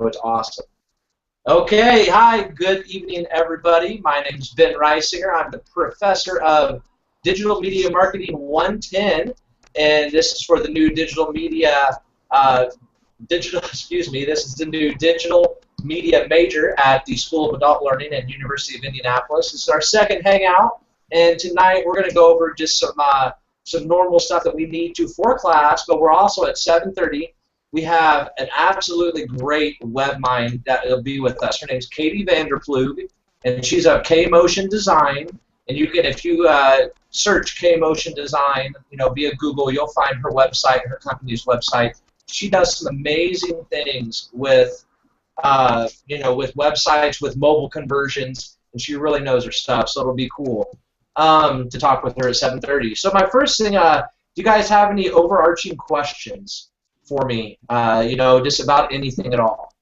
it's awesome. Okay, hi, good evening, everybody. My name is Ben Reisinger. I'm the professor of Digital Media Marketing 110, and this is for the new digital media, this is the new digital media major at the School of Adult Learning at University of Indianapolis. This is our second hangout, and tonight we're going to go over just some normal stuff that we need to for class, but we're also at 7:30. We have an absolutely great web mind that will be with us. Her name's Katie Vanderplug, and she's a K-Motion Design. And you can, if you search K-Motion Design, via Google, you'll find her website, her company's website. She does some amazing things with, with websites, with mobile conversions, and she really knows her stuff. So it'll be cool to talk with her at 7:30. So my first thing, do you guys have any overarching questions for me, just about anything at all?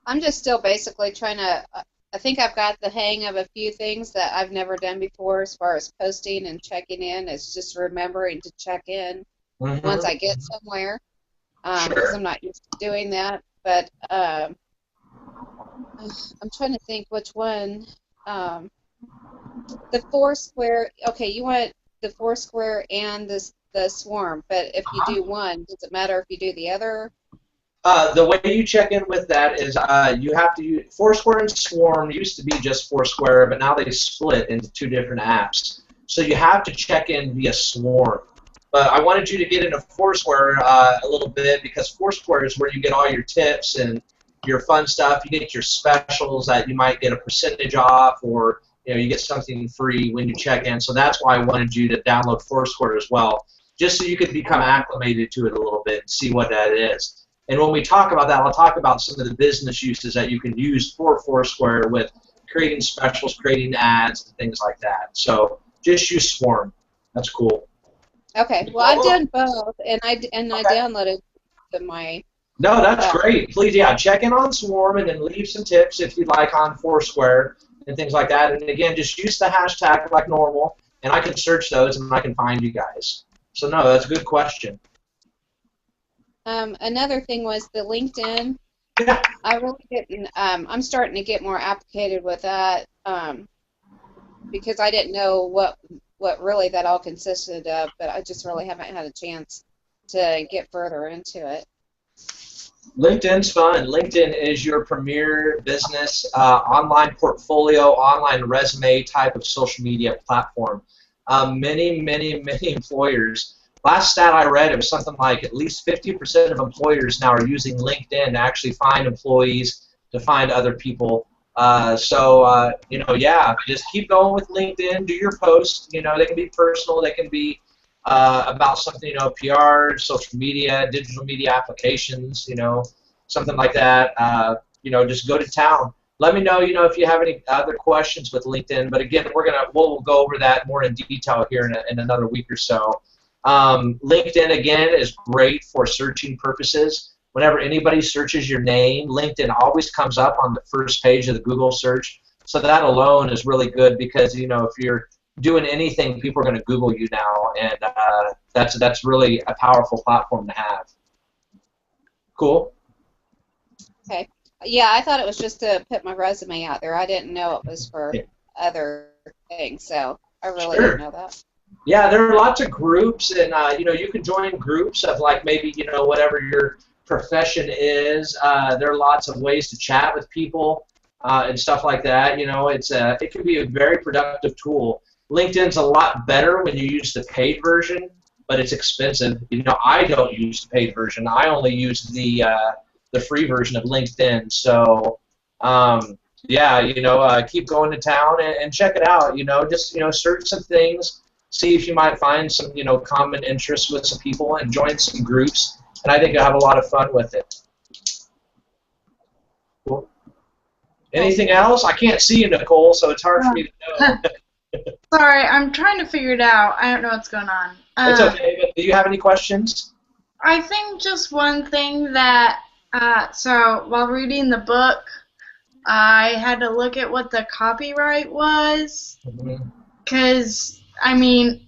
I'm just still basically trying to, I think I've got the hang of a few things that I've never done before as far as posting and checking in. It's just remembering to check in once I get somewhere, because I'm not used to doing that. But I'm trying to think which one. The Foursquare, okay, you want the Foursquare and the Swarm, but if you do one, does it matter if you do the other? The way you check in with that is you have to use Foursquare and Swarm. Used to be just Foursquare, but now they split into two different apps. So you have to check in via Swarm. But I wanted you to get into Foursquare a little bit, because Foursquare is where you get all your tips and your fun stuff. You get your specials that you might get a percentage off, or you get something free when you check in. So that's why I wanted you to download Foursquare as well, just so you could become acclimated to it a little bit and see what that is. And when we talk about that, I'll talk about some of the business uses that you can use for Foursquare with creating specials, creating ads, and things like that. So just use Swarm. That's cool. Okay. Well, I've done both, and I downloaded my. No, that's great. Please, check in on Swarm and then leave some tips if you'd like on Foursquare and things like that. And again, just use the hashtag like normal, and I can search those and I can find you guys. So no, that's a good question. Another thing was the LinkedIn. Yeah. I really didn't. I'm starting to get more applicated with that because I didn't know what really that all consisted of, but I just really haven't had a chance to get further into it. LinkedIn's fun. LinkedIn is your premier business online portfolio, online resume type of social media platform. Many employers. Last stat I read, it was something like at least 50% of employers now are using LinkedIn to actually find employees, to find other people. Just keep going with LinkedIn. Do your posts. They can be personal. They can be about something, PR, social media, digital media applications, something like that. Just go to town. Let me know, if you have any other questions with LinkedIn. But again, we'll go over that more in detail here in another week or so. LinkedIn, again, is great for searching purposes. Whenever anybody searches your name, LinkedIn always comes up on the first page of the Google search. So that alone is really good, because, if you're doing anything, people are going to Google you now, and that's really a powerful platform to have. Cool. Okay. Yeah, I thought it was just to put my resume out there. I didn't know it was for other things, so I really didn't know that. Yeah, there are lots of groups, and you can join groups of maybe whatever your profession is. There are lots of ways to chat with people and stuff like that. It can be a very productive tool. LinkedIn's a lot better when you use the paid version, but it's expensive. I don't use the paid version. I only use the free version of LinkedIn. So keep going to town and check it out. Just search some things. See if you might find some, common interests with some people and join some groups. And I think you'll have a lot of fun with it. Cool. Anything else? I can't see you, Nicole, so it's hard for me to know. Sorry, I'm trying to figure it out. I don't know what's going on. It's okay, but do you have any questions? I think just one thing that, so while reading the book, I had to look at what the copyright was, because, I mean,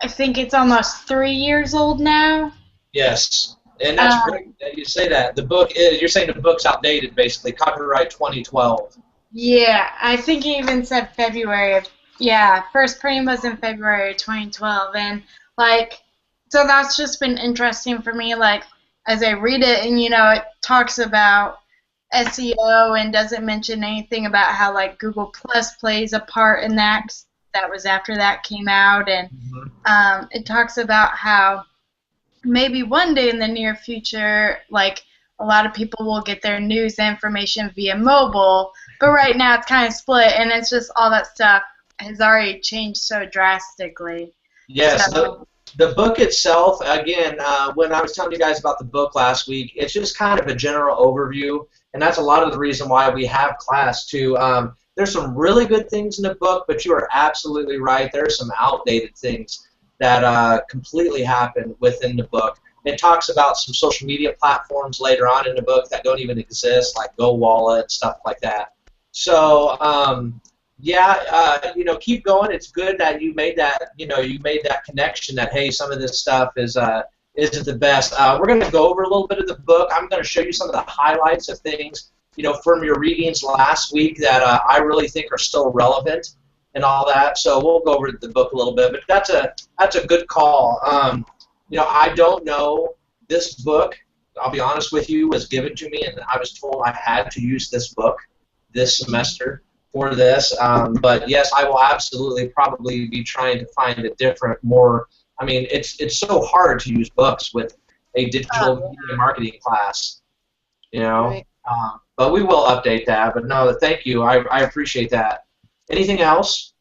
I think it's almost 3 years old now. Yes, and that's great that you say that. The book is, you're saying the book's outdated, basically, copyright 2012. Yeah, I think it even said February of, yeah, first printing was in February 2012, and like, so that's just been interesting for me, like, as I read it, and it talks about SEO and doesn't mention anything about how like Google Plus plays a part in that. 'Cause that was after that came out, and it talks about how maybe one day in the near future, like a lot of people will get their news information via mobile, but right now it's kind of split, and it's just all that stuff has already changed so drastically. Yes, So, the book itself, again, when I was telling you guys about the book last week, it's just kind of a general overview, and that's a lot of the reason why we have class too. There's some really good things in the book, but you are absolutely right. There are some outdated things that completely happen within the book. It talks about some social media platforms later on in the book that don't even exist, like GoWallet and stuff like that. So, keep going. It's good that you made that, you made that connection that, hey, some of this stuff isn't the best. We're going to go over a little bit of the book. I'm going to show you some of the highlights of things, from your readings last week that I really think are still relevant and all that. So we'll go over the book a little bit, but that's a good call. I don't know. This book, I'll be honest with you, was given to me, and I was told I had to use this book this semester for this. But yes, I will absolutely probably be trying to find a different, more. I mean, it's so hard to use books with a digital media marketing class, Right. But we will update that. But no, thank you. I appreciate that. Anything else?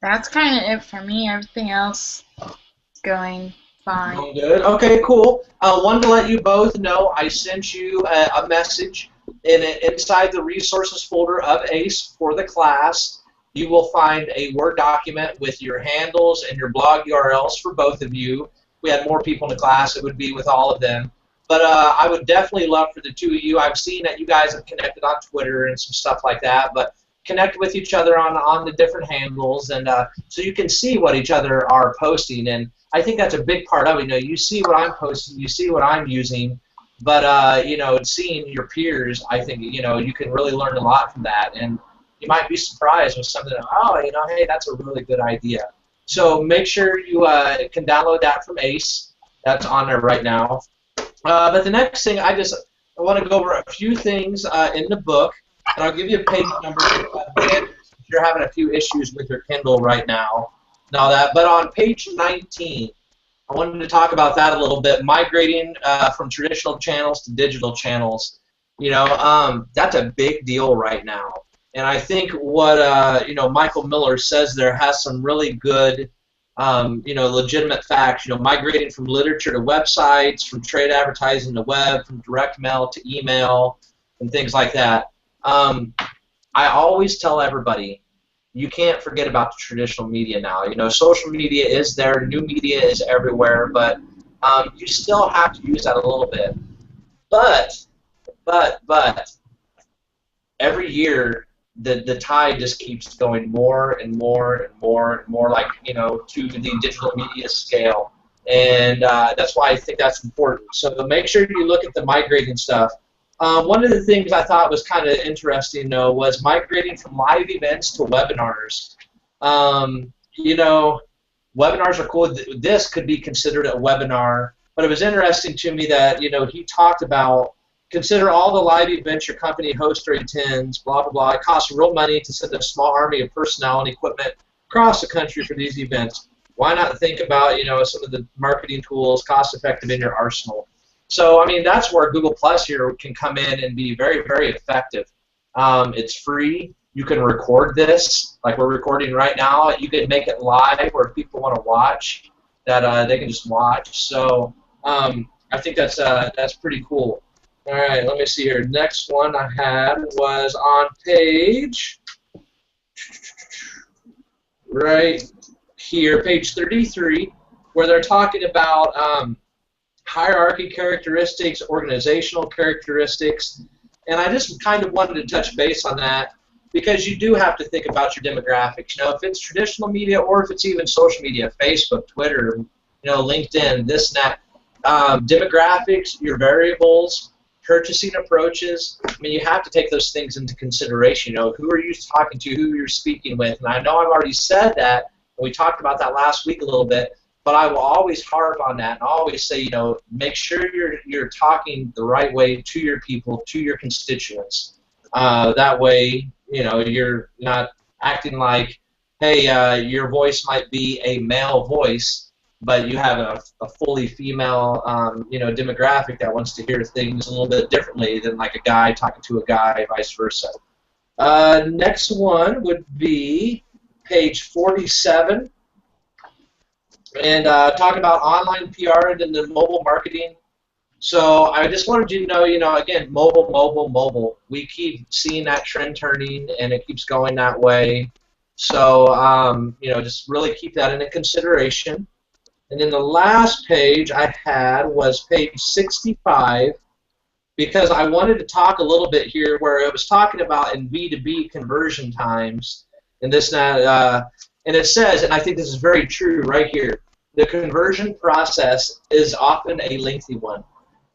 that's kind of it for me. Everything else is going fine. Going good. Okay, cool. Wanted to let you both know I sent you a message inside the resources folder of ACE for the class. You will find a Word document with your handles and your blog URLs for both of you. If we had more people in the class, it would be with all of them. But I would definitely love for the two of you. I've seen that you guys have connected on Twitter and some stuff like that, but connect with each other on the different handles, and so you can see what each other are posting. And I think that's a big part of it. You see what I'm posting, you see what I'm using, but seeing your peers, I think you can really learn a lot from that, and you might be surprised with something. Hey, that's a really good idea. So make sure you can download that from ACE. That's on there right now. But the next thing, I want to go over a few things in the book, and I'll give you a page number if you're having a few issues with your Kindle right now. But on page 19, I wanted to talk about that a little bit, migrating from traditional channels to digital channels. That's a big deal right now. And I think what Michael Miller says there has some really good legitimate facts. Migrating from literature to websites, from trade advertising to web, from direct mail to email, and things like that. I always tell everybody, you can't forget about the traditional media now. Social media is there, new media is everywhere, but you still have to use that a little bit. But every year, the tide just keeps going more and more and more and more, like, to the digital media scale. And that's why I think that's important. So make sure you look at the migrating stuff. One of the things I thought was kind of interesting, though, was migrating from live events to webinars. Webinars are cool. This could be considered a webinar, but it was interesting to me that, he talked about, consider all the live events your company hosts or attends, blah, blah, blah. It costs real money to send a small army of personnel and equipment across the country for these events. Why not think about, some of the marketing tools cost-effective in your arsenal? So, that's where Google Plus here can come in and be very, very effective. It's free. You can record this, like we're recording right now. You can make it live where if people want to watch, that they can just watch. So I think that's pretty cool. All right, let me see here. Next one I had was on page right here, page 33, where they're talking about hierarchy characteristics, organizational characteristics, and I just kind of wanted to touch base on that. because you do have to think about your demographics. You know, if it's traditional media or if it's even social media, Facebook, Twitter, you know, LinkedIn, this and that, demographics, your variables, purchasing approaches. I mean, you have to take those things into consideration. You know, who are you talking to, who you're speaking with, and I know I've already said that. We talked about that last week a little bit, but I will always harp on that and always say, you know, make sure you're talking the right way to your people, to your constituents. That way, you know, you're not acting like, hey, your voice might be a male voice, but you have a fully female, you know, demographic that wants to hear things a little bit differently than like a guy talking to a guy, vice versa. Next one would be page 47, and talking about online PR and then the mobile marketing. So I just wanted you to know, again, mobile, mobile, mobile. We keep seeing that trend turning, and it keeps going that way. So, you know, just really keep that into consideration. And then the last page I had was page 65, because I wanted to talk a little bit here where it was talking about in B2B conversion times and this and that. And it says, and I think this is very true right here, the conversion process is often a lengthy one.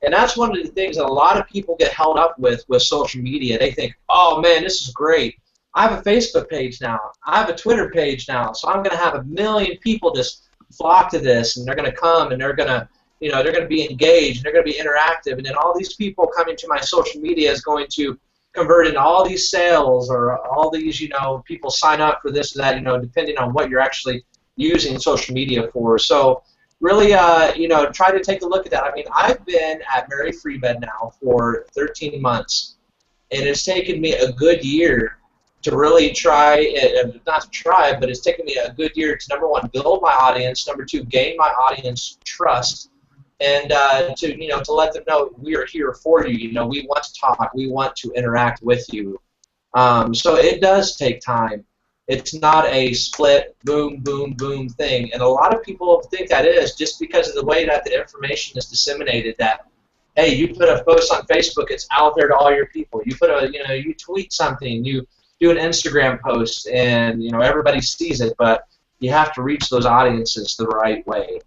And that's one of the things that a lot of people get held up with social media. They think, oh, man, this is great. I have a Facebook page now. I have a Twitter page now. So I'm going to have 1 million people just flock to this, and they're going to come, and they're going to, you know, they're going to be engaged, and they're going to be interactive, and then all these people coming to my social media is going to convert into all these sales, or all these, you know, people sign up for this or that, you know, depending on what you're actually using social media for. So really, you know, try to take a look at that. I mean, I've been at Mary Free Bed now for 13 months, and it's taken me a good year to really try, not to try, but it's taken me a good year to, number one, build my audience, number two, gain my audience trust, and to, you know, to let them know we are here for you. You know, we want to talk, we want to interact with you. So it does take time. It's not a split, boom, boom, boom thing, and a lot of people think that is just because of the way that the information is disseminated. That, hey, you put a post on Facebook, it's out there to all your people. You put a, you know, you tweet something, you do an Instagram post, and, you know, everybody sees it, but you have to reach those audiences the right way.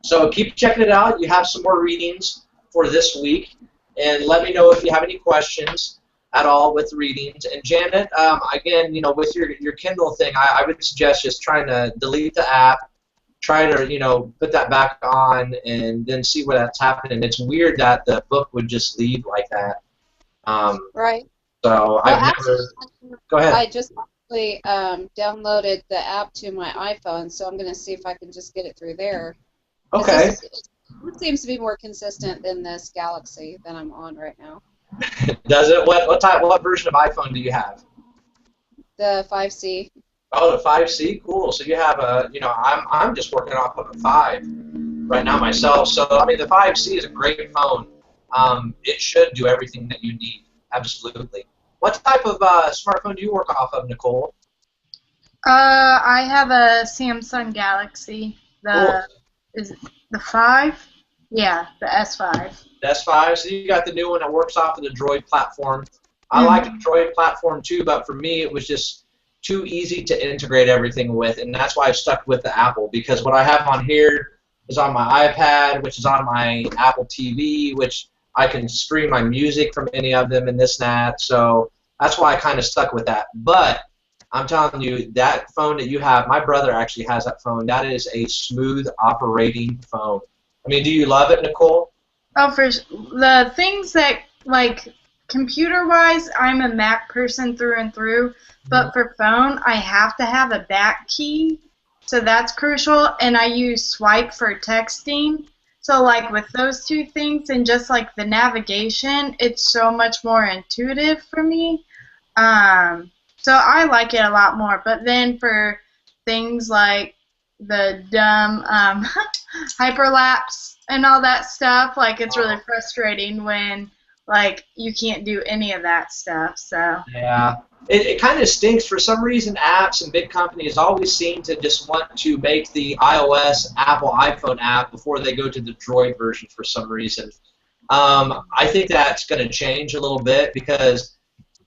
So keep checking it out. You have some more readings for this week, and let me know if you have any questions at all with readings. And Janet, again, you know, with your Kindle thing, I would suggest just trying to delete the app, try to, you know, put that back on, and then see where that's happening. It's weird that the book would just leave like that. Right. So I've never. Go ahead. I just actually downloaded the app to my iPhone, so I'm going to see if I can just get it through there. Okay. It seems to be more consistent than this Galaxy that I'm on right now. Does it? What version of iPhone do you have? The 5C. Oh, the 5C. Cool. So you have a, you know, I'm just working off of a 5 right now myself. So I mean, the 5C is a great phone. It should do everything that you need. Absolutely. What type of smartphone do you work off of, Nicole? I have a Samsung Galaxy. Cool. Is it the 5? Yeah, the S5. The S5. So you got the new one that works off of the Droid platform. I like the Droid platform too, but for me it was just too easy to integrate everything with, and that's why I've stuck with the Apple, because what I have on here is on my iPad, which is on my Apple TV, which I can stream my music from any of them and this and that, so that's why I kind of stuck with that. But I'm telling you, that phone that you have, my brother actually has that phone. That is a smooth operating phone. I mean, do you love it, Nicole? Oh, for the things that, like, computer-wise, I'm a Mac person through and through, but for phone, I have to have a back key, so that's crucial, and I use Swipe for texting. So, like, with those two things and just, like, the navigation, it's so much more intuitive for me. So I like it a lot more. But then for things like the dumb hyperlapse and all that stuff, like, it's really frustrating when, like, you can't do any of that stuff. So yeah. It kind of stinks. For some reason, apps and big companies always seem to just want to make the iOS, Apple, iPhone app before they go to the Droid version for some reason. I think that's going to change a little bit, because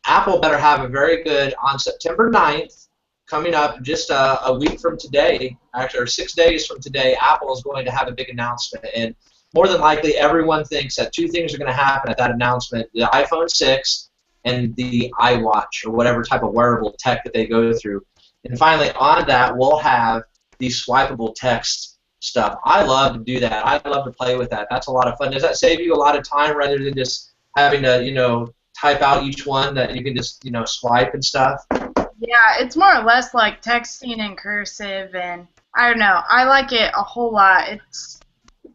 Apple better have a very good, on September 9th, coming up just a week from today, actually, or 6 days from today, Apple is going to have a big announcement. And more than likely, everyone thinks that two things are going to happen at that announcement: the iPhone 6 and the iWatch, or whatever type of wearable tech that they go through. And finally, on that, we'll have the swipeable text stuff. I love to do that. I love to play with that. That's a lot of fun. Does that save you a lot of time rather than just having to, type out each one, that you can just, swipe and stuff? Yeah, it's more or less like texting in cursive, and I don't know. I like it a whole lot.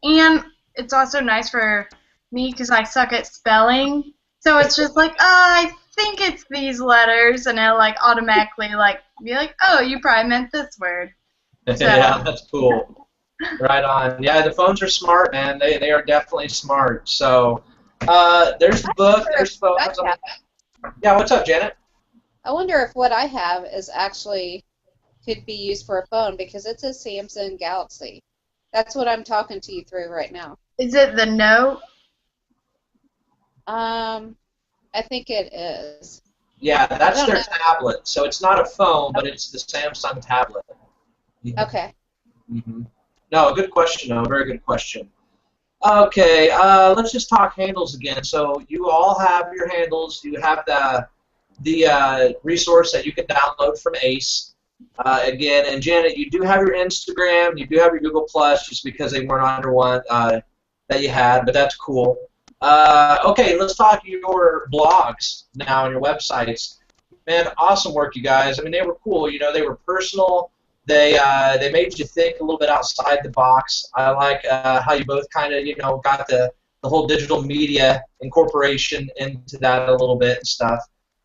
It's also nice for me because I suck at spelling. So it's just like, oh, I think it's these letters, and it'll like automatically be like, oh, you probably meant this word. So. Yeah, that's cool. Right on. Yeah, the phones are smart, man. They are definitely smart. So there's the book. There's phones. Yeah, what's up, Janet? I wonder if what I have is actually could be used for a phone, because it's a Samsung Galaxy. That's what I'm talking to you through right now. Is it the Note? I think it is. Yeah, that's their tablet. So it's not a phone, but it's the Samsung tablet. Okay. Mm-hmm. No, good question, though. Very good question. Okay, let's just talk handles again. So you all have your handles. You have the resource that you can download from Ace. Again, and Janet, you do have your Instagram. You do have your Google Plus, just because they weren't under one that you had, but that's cool. Okay, let's talk your blogs now and your websites. Man, awesome work, you guys. I mean, they were cool. They were personal. They made you think a little bit outside the box. I like how you both kind of got the whole digital media incorporation into that a little bit and stuff.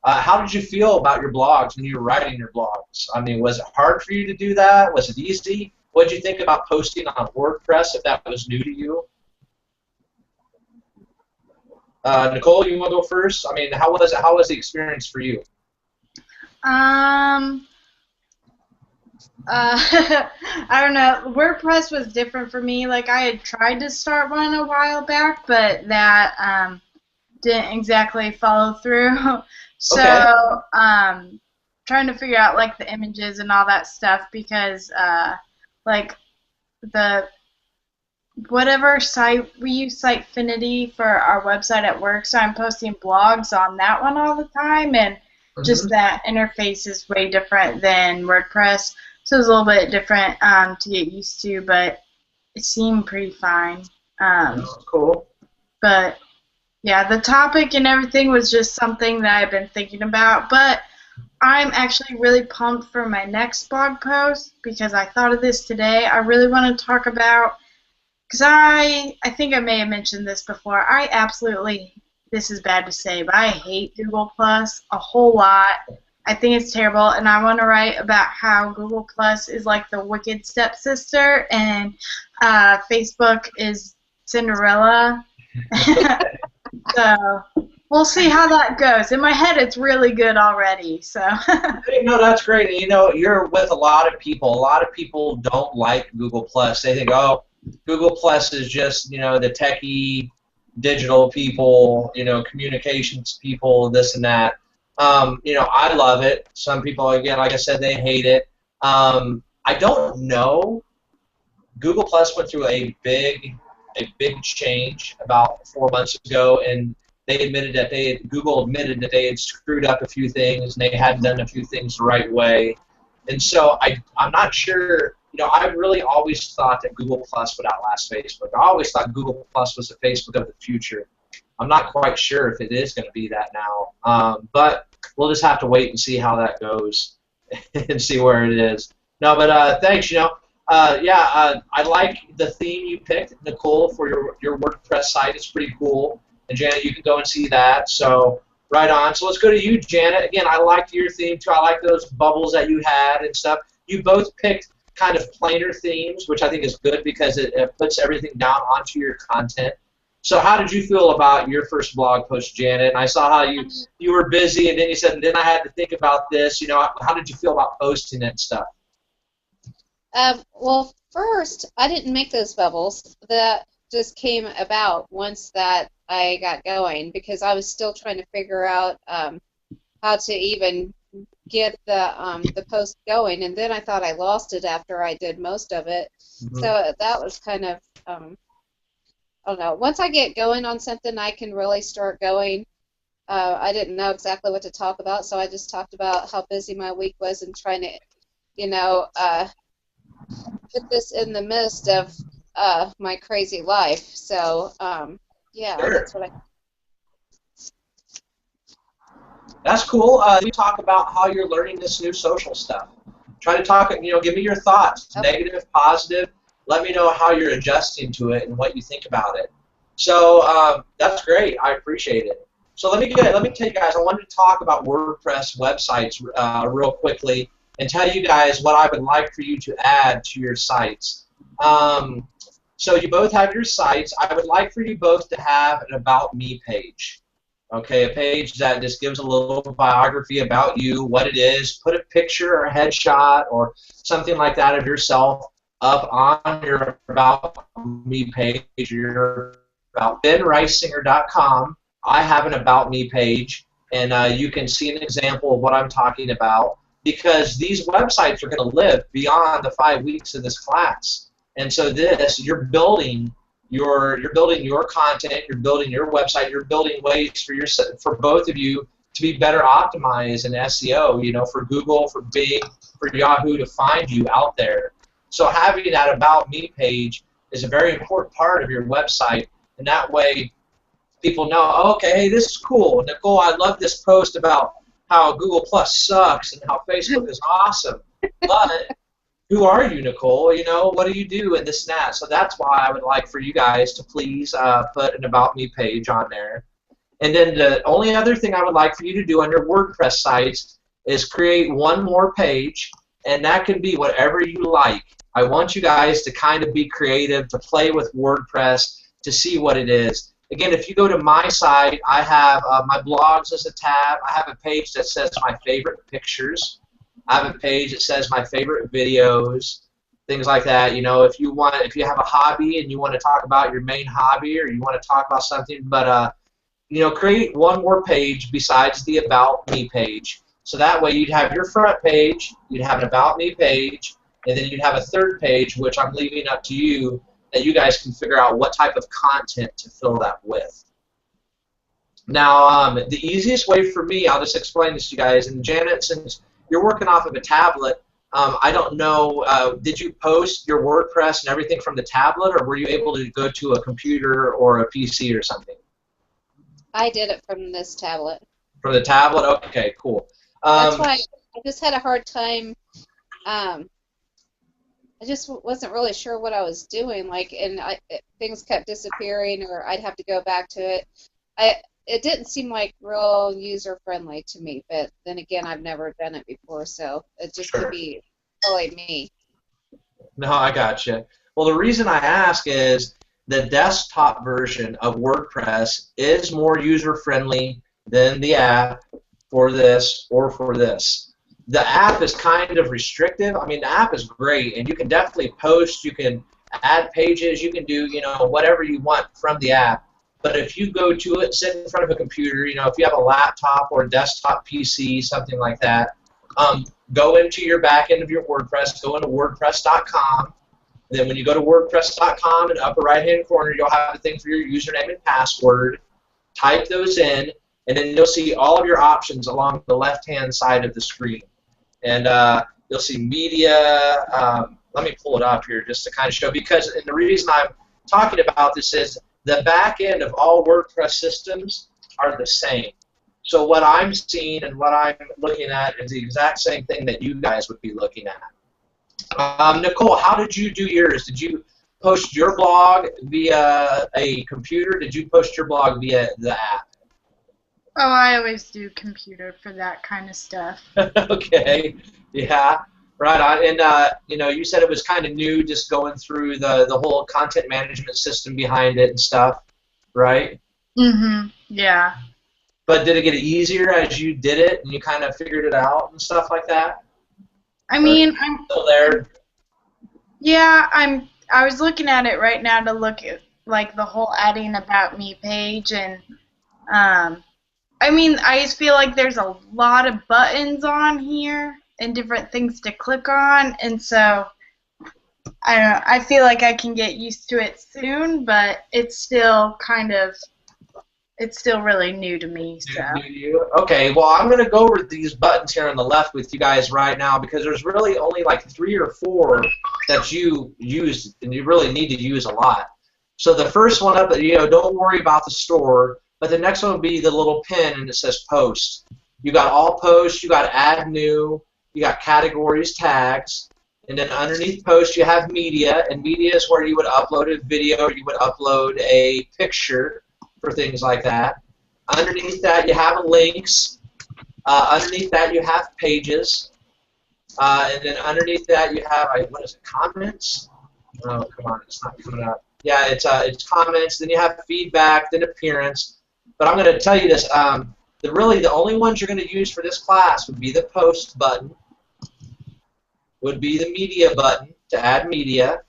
How did you feel about your blogs when you were writing your blogs? I mean, was it hard for you to do that? Was it easy? What did you think about posting on WordPress, if that was new to you? Nicole, you want to go first? I mean, how was the experience for you? I don't know. WordPress was different for me. Like, I had tried to start one a while back, but that didn't exactly follow through. So, Okay. Trying to figure out like the images and all that stuff, because like the whatever site we use, Sitefinity, for our website at work, so I'm posting blogs on that one all the time, and just that interface is way different than WordPress. So it was a little bit different to get used to, but it seemed pretty fine. Cool. But yeah, the topic and everything was just something that I've been thinking about. But I'm actually really pumped for my next blog post, because I thought of this today. I really want to talk about, because I think I may have mentioned this before, I absolutely, this is bad to say, but I hate Google Plus a whole lot. I think it's terrible, and I want to write about how Google Plus is like the wicked stepsister, and Facebook is Cinderella. So we'll see how that goes. In my head, it's really good already. So. No, that's great. And, you're with a lot of people. A lot of people don't like Google Plus. They think, oh, Google Plus is just, the techie, digital people, communications people, this and that. I love it. Some people, again, like I said, they hate it. I don't know. Google Plus went through a big change about 4 months ago, and they admitted that Google admitted that they had screwed up a few things, and they hadn't done a few things the right way. And so I'm not sure. I really always thought that Google Plus would outlast Facebook. I always thought Google Plus was the Facebook of the future. I'm not quite sure if it is going to be that now, but we'll just have to wait and see how that goes and see where it is. No, but thanks. I like the theme you picked, Nicole, for your WordPress site. It's pretty cool. And Janet, you can go and see that. So right on. So let's go to you, Janet. Again, I liked your theme too. I like those bubbles that you had and stuff. You both picked kind of plainer themes, which I think is good because it puts everything down onto your content. So how did you feel about your first blog post, Janet? And I saw how you were busy, and then you said, and then I had to think about this. How did you feel about posting it and stuff? Well, first, I didn't make those bubbles. That just came about once that I got going, because I was still trying to figure out how to even get the post going, and then I thought I lost it after I did most of it. So that was kind of I don't know. Once I get going on something, I can really start going. I didn't know exactly what to talk about, so I just talked about how busy my week was and trying to, you know, put this in the midst of my crazy life. So, yeah, Sure. that's what I. That's cool. We talk about how you're learning this new social stuff. Try to talk, give me your thoughts, negative, positive. Let me know how you're adjusting to it and what you think about it. So that's great. I appreciate it. So let me tell you guys, I wanted to talk about WordPress websites real quickly and tell you guys what I would like for you to add to your sites. So you both have your sites. I would like for you both to have an About Me page. Okay, a page that just gives a little biography about you, what it is. Put a picture or a headshot or something like that of yourself up on your About Me page. Your about benreisinger.com. I have an About Me page, and you can see an example of what I'm talking about, because these websites are going to live beyond the 5 weeks of this class. And so you're building your content, you're building your website, you're building ways for both of you to be better optimized in SEO, for Google, for Bing, for Yahoo to find you out there. So having that About Me page is a very important part of your website, and that way people know, oh, okay, hey, this is cool. Nicole, I love this post about how Google Plus sucks and how Facebook is awesome. But who are you, Nicole? What do you do and this and that? So that's why I would like for you guys to please put an About Me page on there. And then the only other thing I would like for you to do on your WordPress sites is create one more page, and that can be whatever you like. I want you guys to kind of be creative, to play with WordPress, to see what it is. Again, if you go to my site, I have my blogs as a tab. I have a page that says my favorite pictures. I have a page that says my favorite videos, things like that. If you have a hobby and you want to talk about your main hobby, or you want to talk about something, but create one more page besides the About Me page. So that way you'd have your front page, you'd have an About Me page, and then you'd have a third page, which I'm leaving up to you, that you guys can figure out what type of content to fill that with. Now, the easiest way for me, I'll just explain this to you guys, and Janet, since you're working off of a tablet, I don't know, did you post your WordPress and everything from the tablet, or were you able to go to a computer or a PC or something? I did it from this tablet. From the tablet? Okay, cool. That's why I just had a hard time. I just wasn't really sure what I was doing, and things kept disappearing, or I'd have to go back to it. It didn't seem like real user-friendly to me, but then again, I've never done it before, so it just could be really me. No, I gotcha. Well, the reason I ask is the desktop version of WordPress is more user-friendly than the app for this or for this. The app is kind of restrictive. I mean, the app is great, and you can definitely post, you can add pages, you can do, whatever you want from the app. But if you go to it, sit in front of a computer, if you have a laptop or a desktop PC, something like that, go into your back end of your WordPress, go into WordPress.com. Then when you go to WordPress.com, in the upper right-hand corner, you'll have a thing for your username and password. Type those in, and then you'll see all of your options along the left-hand side of the screen. And you'll see media. Let me pull it up here just to kind of show, and the reason I'm talking about this is the back end of all WordPress systems are the same. So what I'm seeing and what I'm looking at is the exact same thing that you guys would be looking at. Nicole, how did you do yours? Did you post your blog via a computer? Did you post your blog via the app? Oh, I always do computer for that kind of stuff. Okay, yeah, right on. And you said it was kind of new, just going through the whole content management system behind it and stuff, right? Mm-hmm. Yeah. But did it get easier as you did it and you kind of figured it out and stuff like that? I mean, I'm still there. Yeah, I was looking at it right now to look at the whole adding About Me page, and I mean, I just feel like there's a lot of buttons on here and different things to click on, and so I don't know. I feel like I can get used to it soon, but it's still really new to me. So. New to you? Okay, well, I'm going to go over these buttons here on the left with you guys right now because there's really only like 3 or 4 that you use, and you really need to use a lot. So the first one up, don't worry about the store, but the next one will be the little pin, and it says Post. You got all posts, you got Add New, you got categories, tags, and then underneath Post you have Media, and Media is where you would upload a video, or you would upload a picture for things like that. Underneath that you have links. Underneath that you have pages. And then underneath that you have, what is it, comments? Oh, come on, it's not coming up. Yeah, it's comments. Then you have feedback, then appearance. But I'm going to tell you this. Really, the only ones you're going to use for this class would be the Post button, would be the Media button to add media,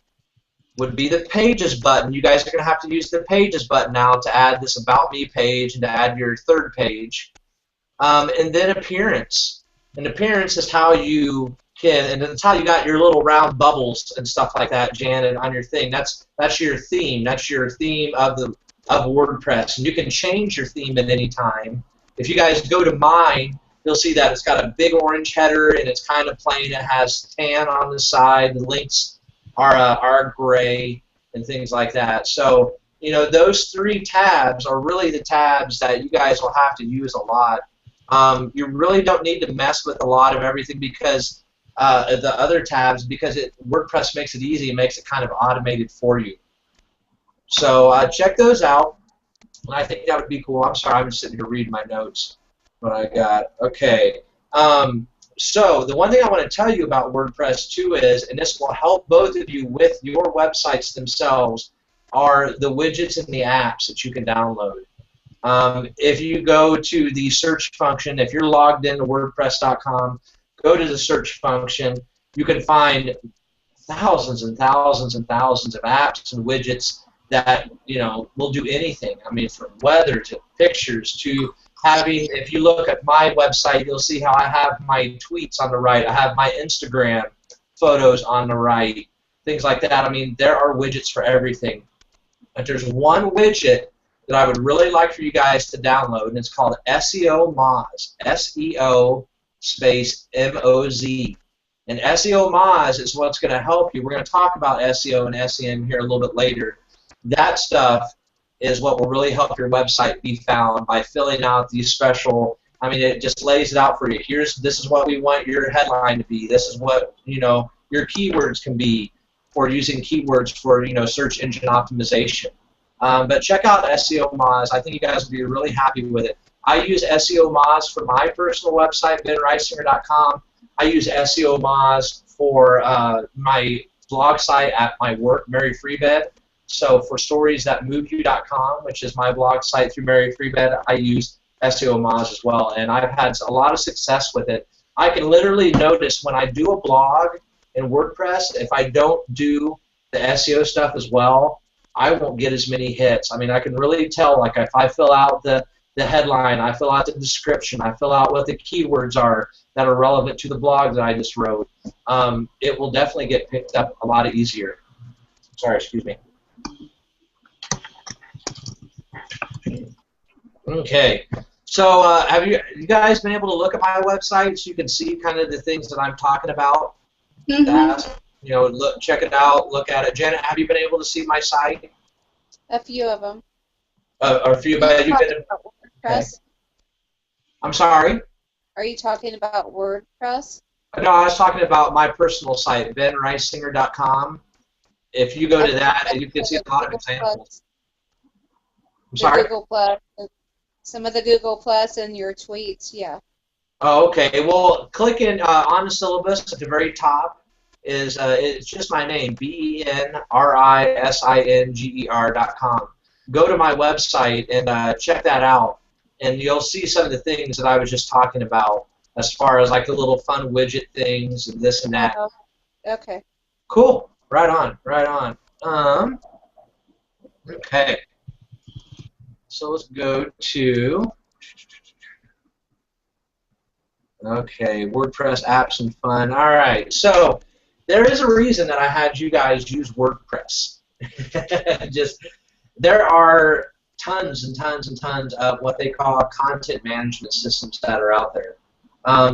would be the Pages button. You guys are going to have to use the Pages button now to add this About Me page and to add your third page. And then Appearance. And Appearance is how you can, and it's how you got your little round bubbles and stuff like that, Jan, on your thing. That's your theme. That's your theme of WordPress. And you can change your theme at any time. If you guys go to mine, you'll see that it's got a big orange header and it's kind of plain. It has tan on the side. The links are gray and things like that. So, those 3 tabs are really the tabs that you guys will have to use a lot. You really don't need to mess with a lot of everything because the other tabs, because WordPress makes it easy and makes it kind of automated for you. So check those out. I think that would be cool. I'm sorry, I'm just sitting here reading my notes. What I got. Okay. So the one thing I want to tell you about WordPress too is, and this will help both of you with your websites themselves, are the widgets and the apps that you can download. If you go to the search function, if you're logged into WordPress.com, go to the search function. You can find thousands and thousands and thousands of apps and widgets that will do anything. I mean, from weather to pictures to having, if you look at my website, you'll see how I have my tweets on the right. I have my Instagram photos on the right, things like that. I mean, there are widgets for everything. But there's one widget that I would really like for you guys to download, and it's called SEO Moz. SEO space M-O-Z. And SEO Moz is what's going to help you. We're going to talk about SEO and SEM here a little bit later. That stuff is what will really help your website be found by filling out these special, I mean, it just lays it out for you. This is what we want your headline to be. This is what, your keywords can be for using keywords for, search engine optimization. But check out SEO Moz. I think you guys will be really happy with it. I use SEO Moz for my personal website, benreisinger.com. I use SEO Moz for my blog site at my work, Mary Free Bed. So for storiesthatmoveyou.com, which is my blog site through Mary Free Bed, I use SEO Moz as well, and I've had a lot of success with it. I can literally notice when I do a blog in WordPress, if I don't do the SEO stuff as well, I won't get as many hits. I mean, I can really tell, like if I fill out the headline, I fill out the description, I fill out what the keywords are that are relevant to the blog that I just wrote, it will definitely get picked up a lot easier. Sorry, excuse me. Okay, so have you guys been able to look at my website so you can see kind of the things that I'm talking about? Mm-hmm. Check it out, look at it. Janet, have you been able to see my site? A few of them. A few, but you've been. WordPress? Okay. I'm sorry? Are you talking about WordPress? No, I was talking about my personal site, benreisinger.com. If you go to that, you can see a lot of examples. I'm sorry? Google Plus, some of the Google Plus and your tweets, yeah. Oh, okay. Well, click in on the syllabus at the very top. It's just my name, BenRisinger.com. Go to my website and check that out, and you'll see some of the things that I was just talking about as far as like the little fun widget things and this and that. Okay. Cool. Right on. Right on. Okay. So let's go to Okay, WordPress apps and fun. All right, so there is a reason that I had you guys use WordPress. Just there are tons and tons and tons of what they call content management systems that are out there.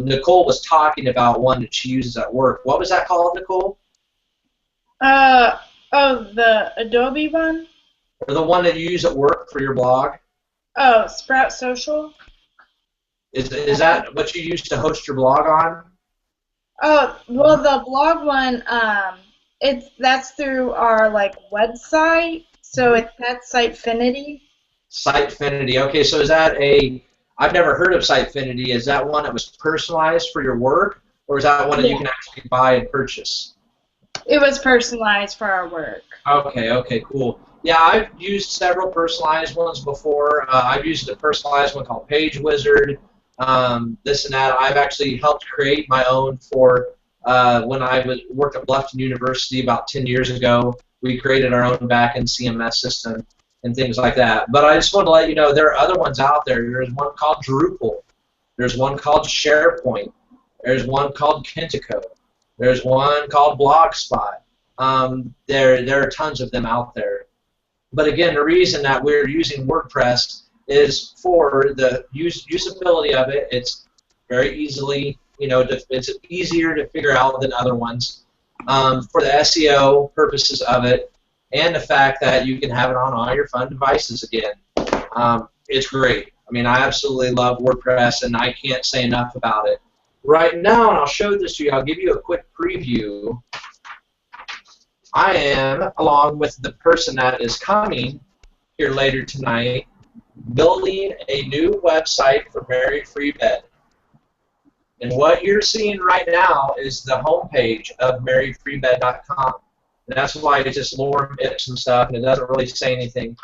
Nicole was talking about one that she uses at work. What was that called, Nicole? Oh, the Adobe one? Or the one that you use at work for your blog? Oh, Sprout Social? Is that what you use to host your blog on? Oh, well, the blog one, that's through our like website, so that's Sitefinity. Sitefinity. Okay, so is that I've never heard of Sitefinity. Is that one that was personalized for your work, or is that one that you can actually buy and purchase? It was personalized for our work. Okay, cool. Yeah, I've used several personalized ones before. I've used a personalized one called Page Wizard, this and that. I've actually helped create my own for when I worked at Bluffton University about 10 years ago. We created our own back-end CMS system and things like that. But I just wanted to let you know there are other ones out there. There's one called Drupal. There's one called SharePoint. There's one called Kentico. There's one called Blogspot. There are tons of them out there. But again, the reason that we're using WordPress is for the usability of it. It's very easily, it's easier to figure out than other ones. For the SEO purposes of it, and the fact that you can have it on all your fun devices again. It's great. I mean, I absolutely love WordPress, and I can't say enough about it. Right now, and I'll show this to you, I'll give you a quick preview. I am, along with the person that is coming here later tonight, building a new website for Mary Free Bed. And what you're seeing right now is the homepage of maryfreebed.com. And that's why it's just lorem ipsum stuff, and it doesn't really say anything.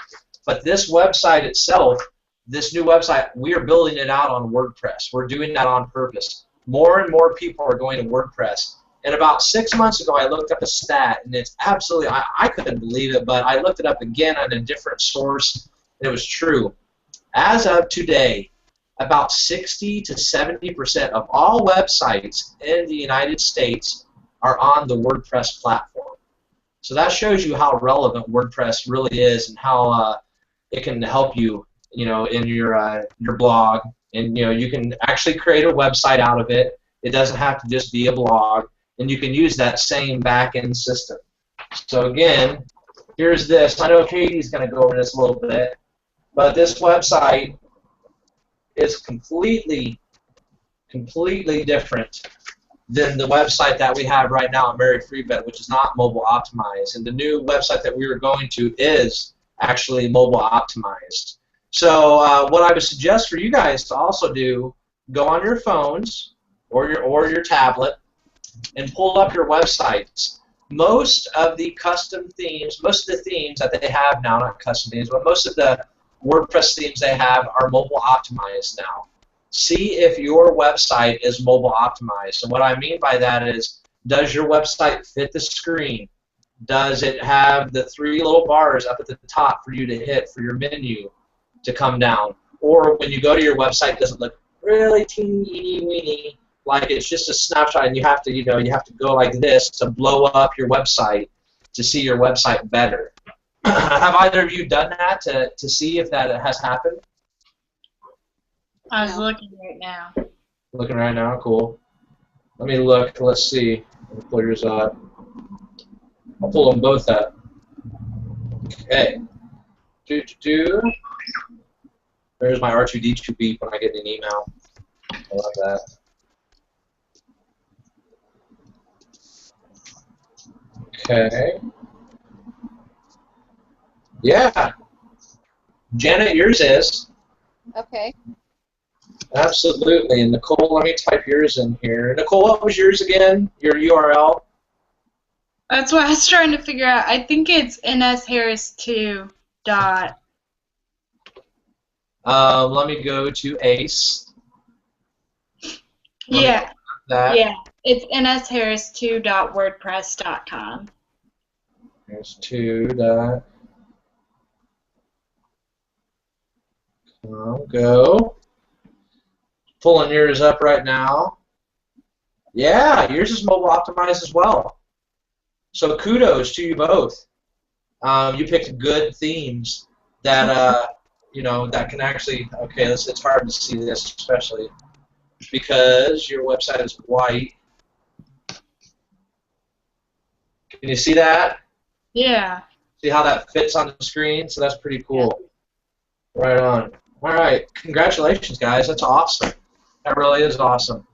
But this website itself, this new website, we are building it out on WordPress. We're doing that on purpose. More and more people are going to WordPress. And about 6 months ago, I looked up a stat, and it's absolutely, I couldn't believe it, but I looked it up again on a different source, and it was true. As of today, about 60 to 70% of all websites in the United States are on the WordPress platform. So that shows you how relevant WordPress really is and how it can help you, in your blog. And you can actually create a website out of it. It doesn't have to just be a blog, and you can use that same back-end system. So again, here's this. I know Katie's going to go over this a little bit, but this website is completely different than the website that we have right now at Mary Free Bed, which is not mobile optimized. And the new website that we were going to is actually mobile optimized. So what I would suggest for you guys to also do, go on your phones or your tablet and pull up your websites. Most of the custom themes, most of the themes that they have now, not custom themes, but most of the WordPress themes they have are mobile optimized now. See if your website is mobile optimized. And what I mean by that is, does your website fit the screen? Does it have the 3 little bars up at the top for you to hit for your menu to come down? Or when you go to your website, does it look really teeny weeny, like it's just a snapshot, and you have to, you have to go like this to blow up your website to see your website better? Have either of you done that to see if that has happened? I was looking right now. Looking right now? Cool. Let me look. Let's see. Let me pull yours up. I'll pull them both up. Okay. There's my R2D2 beep when I get an email. I love that. Okay. Yeah. Janet, yours is. Okay. Absolutely. And Nicole, let me type yours in here. Nicole, what was yours again? Your URL? That's what I was trying to figure out. I think it's nsharris2 dot. Let me go to ACE. Yeah. Yeah. It's nsharris2.wordpress.com. There's 2. Go. Pulling yours up right now. Yeah, yours is mobile optimized as well. So kudos to you both. You picked good themes that that can actually. Okay, it's hard to see this, especially because your website is white. Can you see that? Yeah. See how that fits on the screen? So that's pretty cool. Right on. All right, congratulations, guys. That's awesome. That really is awesome.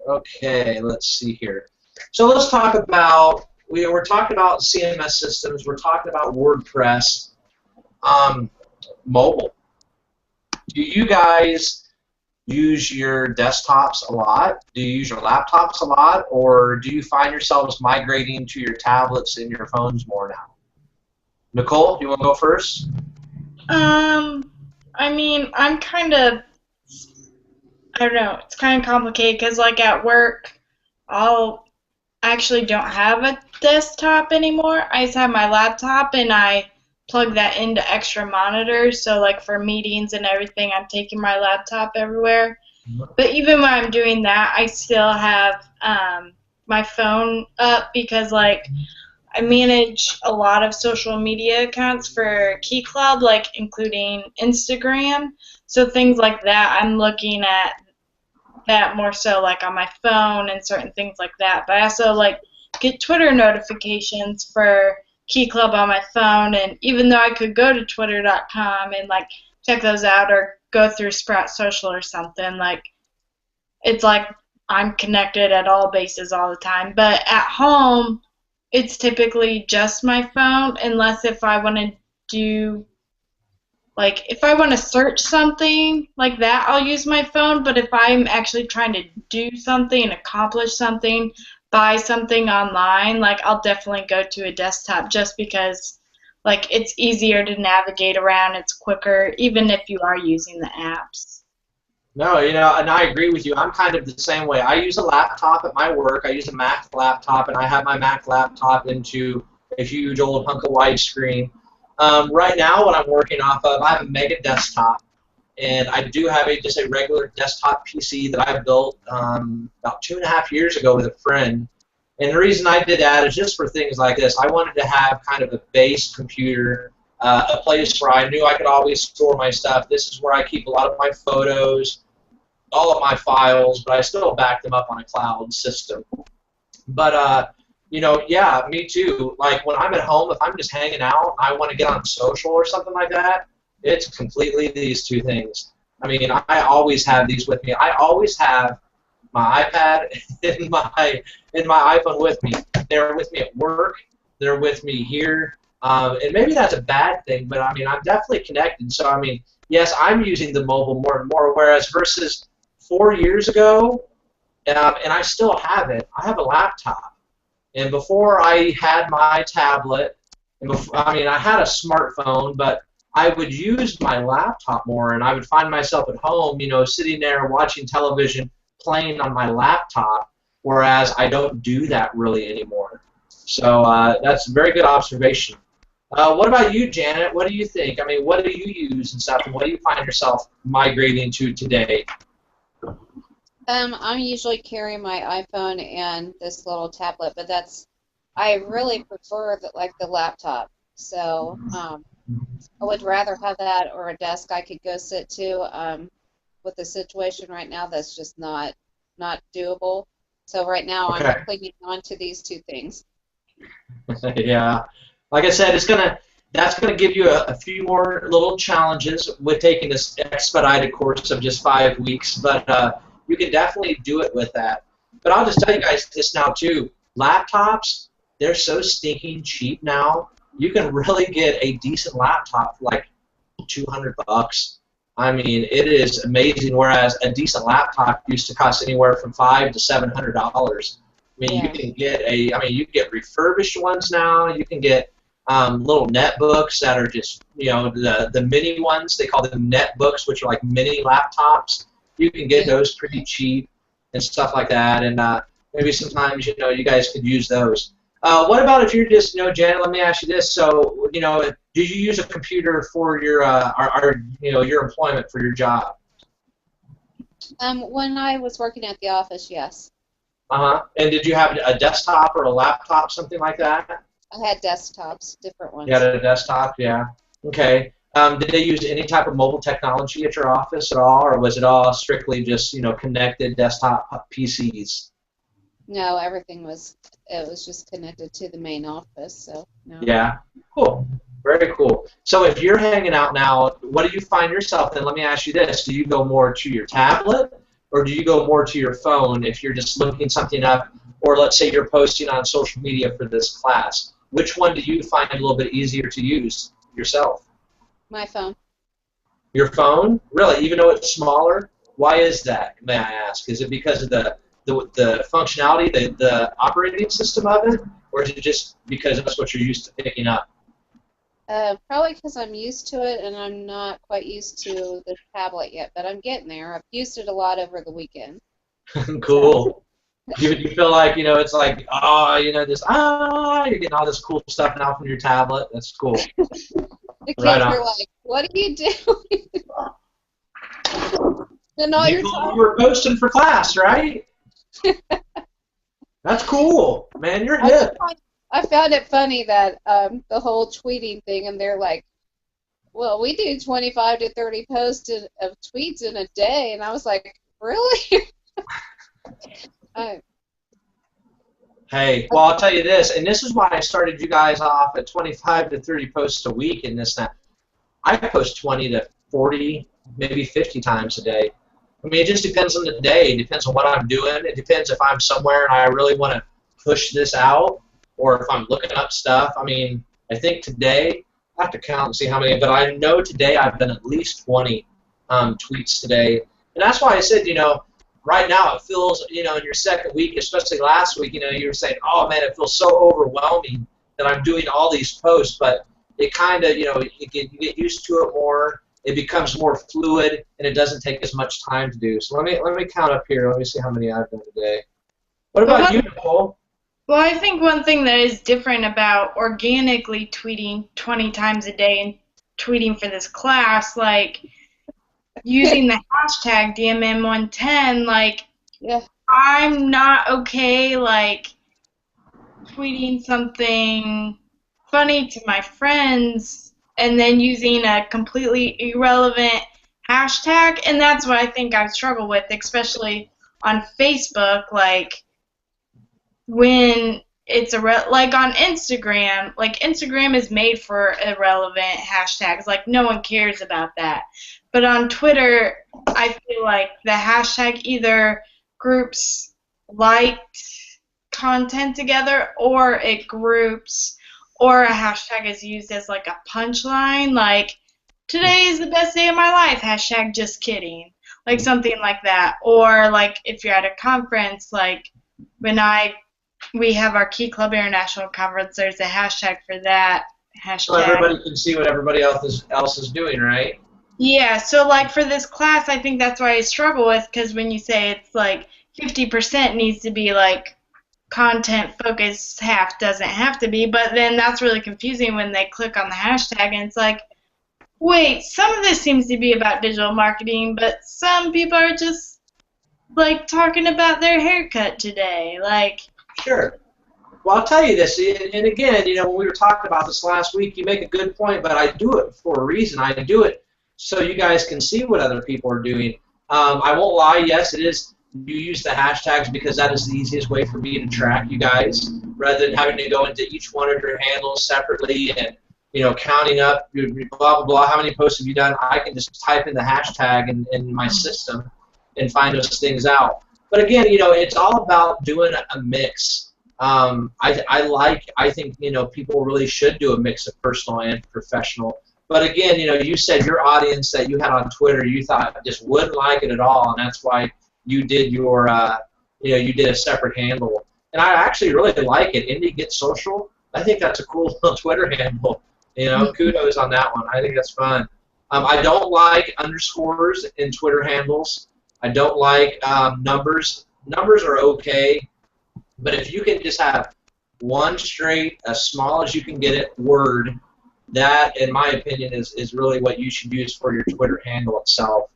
Okay, let's see here. So let's talk about, we're talking about CMS systems. We're talking about WordPress. Mobile. Do you guys use your desktops a lot? Do you use your laptops a lot? Or do you find yourselves migrating to your tablets and your phones more now? Nicole, do you want to go first? I mean, I'm kind of, I don't know, it's kind of complicated because, like, at work, I'll actually don't have a desktop anymore. I just have my laptop, and I plug that into extra monitors. So, like, for meetings and everything, I'm taking my laptop everywhere. But even when I'm doing that, I still have my phone up because, like, I manage a lot of social media accounts for Key Club, like including Instagram. So things like that, I'm looking at that more so like on my phone and certain things like that. But I also like get Twitter notifications for Key Club on my phone, and even though I could go to twitter.com and like check those out or go through Sprout Social or something, like it's like I'm connected at all bases all the time. But at home, it's typically just my phone, unless if I want to do, like, if I want to search something like that, I'll use my phone. But if I'm actually trying to do something, accomplish something, buy something online, like, I'll definitely go to a desktop just because, like, it's easier to navigate around, it's quicker, even if you are using the apps. No, and I agree with you. I'm kind of the same way. I use a laptop at my work. I use a Mac laptop, and I have my Mac laptop into a huge old hunk of widescreen. Right now, what I'm working off of, I have a mega desktop, and I do have just a regular desktop PC that I built about 2.5 years ago with a friend. And the reason I did that is just for things like this. I wanted to have kind of a base computer, a place where I knew I could always store my stuff. This is where I keep a lot of my photos, all of my files, but I still back them up on a cloud system. But, yeah, me too. Like, when I'm at home, if I'm just hanging out, I want to get on social or something like that, it's completely these two things. I mean, I always have these with me. I always have my iPad and my iPhone with me. They're with me at work. They're with me here. And maybe that's a bad thing, but, I mean, I'm definitely connected. So, I mean, yes, I'm using the mobile more and more, whereas versus 4 years ago, and I still have it, I have a laptop. And before I had my tablet, and I had a smartphone, but I would use my laptop more, and I would find myself at home, sitting there watching television, playing on my laptop, whereas I don't do that really anymore. So that's a very good observation. What about you, Janet? What do you think? I mean, what do you use and stuff, and what do you find yourself migrating to today? I'm usually carrying my iPhone and this little tablet, but I really prefer the laptop. So I would rather have that or a desk I could go sit to. With the situation right now, that's just not doable. So right now I'm clinging on to these two things. Yeah, like I said, that's gonna give you a few more little challenges with taking this expedited course of just 5 weeks, but you can definitely do it with that. But I'll just tell you guys this now too. Laptops, they're so stinking cheap now. You can really get a decent laptop for like $200. I mean, it is amazing. Whereas a decent laptop used to cost anywhere from $500 to $700. I mean, you can get you can get refurbished ones now. You can get little netbooks that are just, the mini ones. They call them netbooks, which are like mini laptops. You can get those pretty cheap and stuff like that. And maybe sometimes, you guys could use those. What about if you're just, Janet, let me ask you this. So, do you use a computer for your, your employment, for your job? When I was working at the office, yes. And did you have a desktop or a laptop, something like that? I had desktops, different ones. You had a desktop, yeah. Okay. Did they use any type of mobile technology at your office at all, or was it all strictly just, connected desktop PCs? No, everything was, it was just connected to the main office, so no. Yeah. Cool. Very cool. So if you're hanging out now, what do you find yourself in? Let me ask you this. Do you go more to your tablet, or do you go more to your phone if you're just looking something up, or let's say you're posting on social media for this class? Which one do you find a little bit easier to use yourself? My phone. Your phone? Really? Even though it's smaller? Why is that, may I ask? Is it because of the functionality, the operating system of it, or is it just because that's what you're used to picking up? Probably because I'm used to it, and I'm not quite used to the tablet yet, but I'm getting there. I've used it a lot over the weekend. Cool. You feel like, it's like, you're getting all this cool stuff now from your tablet. That's cool. The kids Right on. are like, what are you doing? And all your You were posting for class, right? That's cool. Man, you're hip. I found it funny that the whole tweeting thing, and they're like, well, we do 25 to 30 posts of tweets in a day, and I was like, really? Hey, well, I'll tell you this, and this is why I started you guys off at 25 to 30 posts a week and this and that. I post 20 to 40, maybe 50 times a day. I mean, it just depends on the day. It depends on what I'm doing. It depends if I'm somewhere and I really want to push this out, or if I'm looking up stuff. I mean, I think today, I have to count and see how many, but I know today I've done at least 20 tweets today. And that's why I said, right now it feels, in your second week, especially last week, you were saying, oh man, it feels so overwhelming that I'm doing all these posts, but it kind of, you get used to it more. It becomes more fluid, and it doesn't take as much time to do. So let me count up here. Let me see how many I've done today. What about you, Nicole? Well, I think one thing that is different about organically tweeting 20 times a day and tweeting for this class, like using the hashtag DMM110, like, Yeah. I'm not okay, like, tweeting something funny to my friends and then using a completely irrelevant hashtag, and that's what I think I struggle with, especially on Facebook, like, when it's like on Instagram, like Instagram is made for irrelevant hashtags, like no one cares about that. But on Twitter, I feel like the hashtag either groups liked content together, or it groups, or a hashtag is used as like a punchline, like today is the best day of my life, hashtag just kidding, like something like that. Or like if you're at a conference, like when we have our Key Club International Conference, there's a hashtag for that hashtag. So everybody can see what everybody else is doing, right? Yeah, so like for this class, I think that's why I struggle with, because when you say it's like 50% needs to be like content focused, half doesn't have to be, but then that's really confusing when they click on the hashtag and it's like, wait, some of this seems to be about digital marketing, but some people are just like talking about their haircut today, like. Sure. Well, I'll tell you this, and again, when we were talking about this last week, you make a good point, but I do it for a reason. I do it so you guys can see what other people are doing. I won't lie, yes, it is. You use the hashtags because that is the easiest way for me to track you guys, rather than having to go into each one of your handles separately and counting up, blah, blah, blah, how many posts have you done. I can just type in the hashtag in my system and find those things out. But again, it's all about doing a mix. I think people really should do a mix of personal and professional. But again, you said your audience that you had on Twitter, you thought just wouldn't like it at all, and that's why you did your, you did a separate handle. And I actually really like it. Indie Get Social. I think that's a cool little Twitter handle. Kudos on that one. I think that's fun. I don't like underscores in Twitter handles. I don't like numbers. Numbers are okay, but if you can just have one straight, as small as you can get it, word, that, in my opinion, is really what you should use for your Twitter handle itself.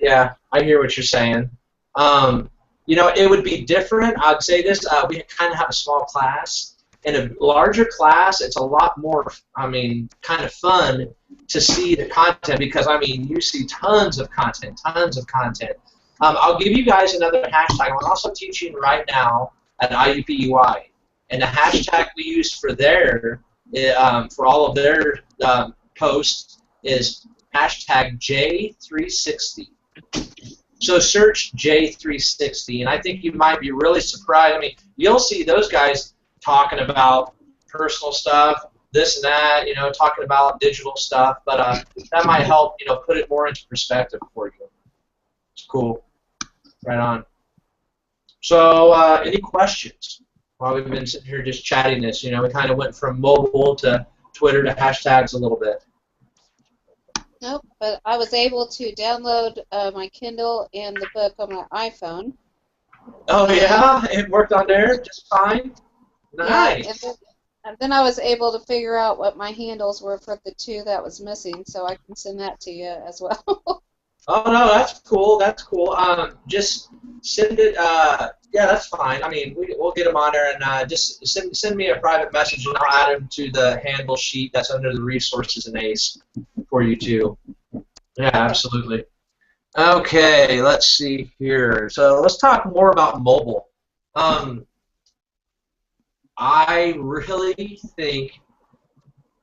Yeah, I hear what you're saying. You know, it would be different. I'd say this: we kind of have a small class. In a larger class, it's a lot more, I mean, kind of fun to see the content because, I mean, you see tons of content, tons of content. I'll give you guys another hashtag. I'm also teaching right now at IUPUI, and the hashtag we use for for all of their posts is hashtag J360. So search J360, and I think you might be really surprised. I mean, you'll see those guys talking about personal stuff, this and that, you know, talking about digital stuff, but that might help, you know, put it more into perspective for you. It's cool. Right on. So, any questions? While we've been sitting here just chatting this, you know, we kind of went from mobile to Twitter to hashtags a little bit. Nope, but I was able to download my Kindle and the book on my iPhone. Oh, yeah? It worked on there just fine? Nice. Yeah, and then I was able to figure out what my handles were for the two that was missing, so I can send that to you as well. Oh, no, that's cool. That's cool. Just send it. Yeah, that's fine. I mean, we'll get them on there, and just send me a private message, and I'll add them to the handle sheet that's under the resources in ACE for you, too. Yeah, absolutely. Okay, let's see here. So let's talk more about mobile. I really think,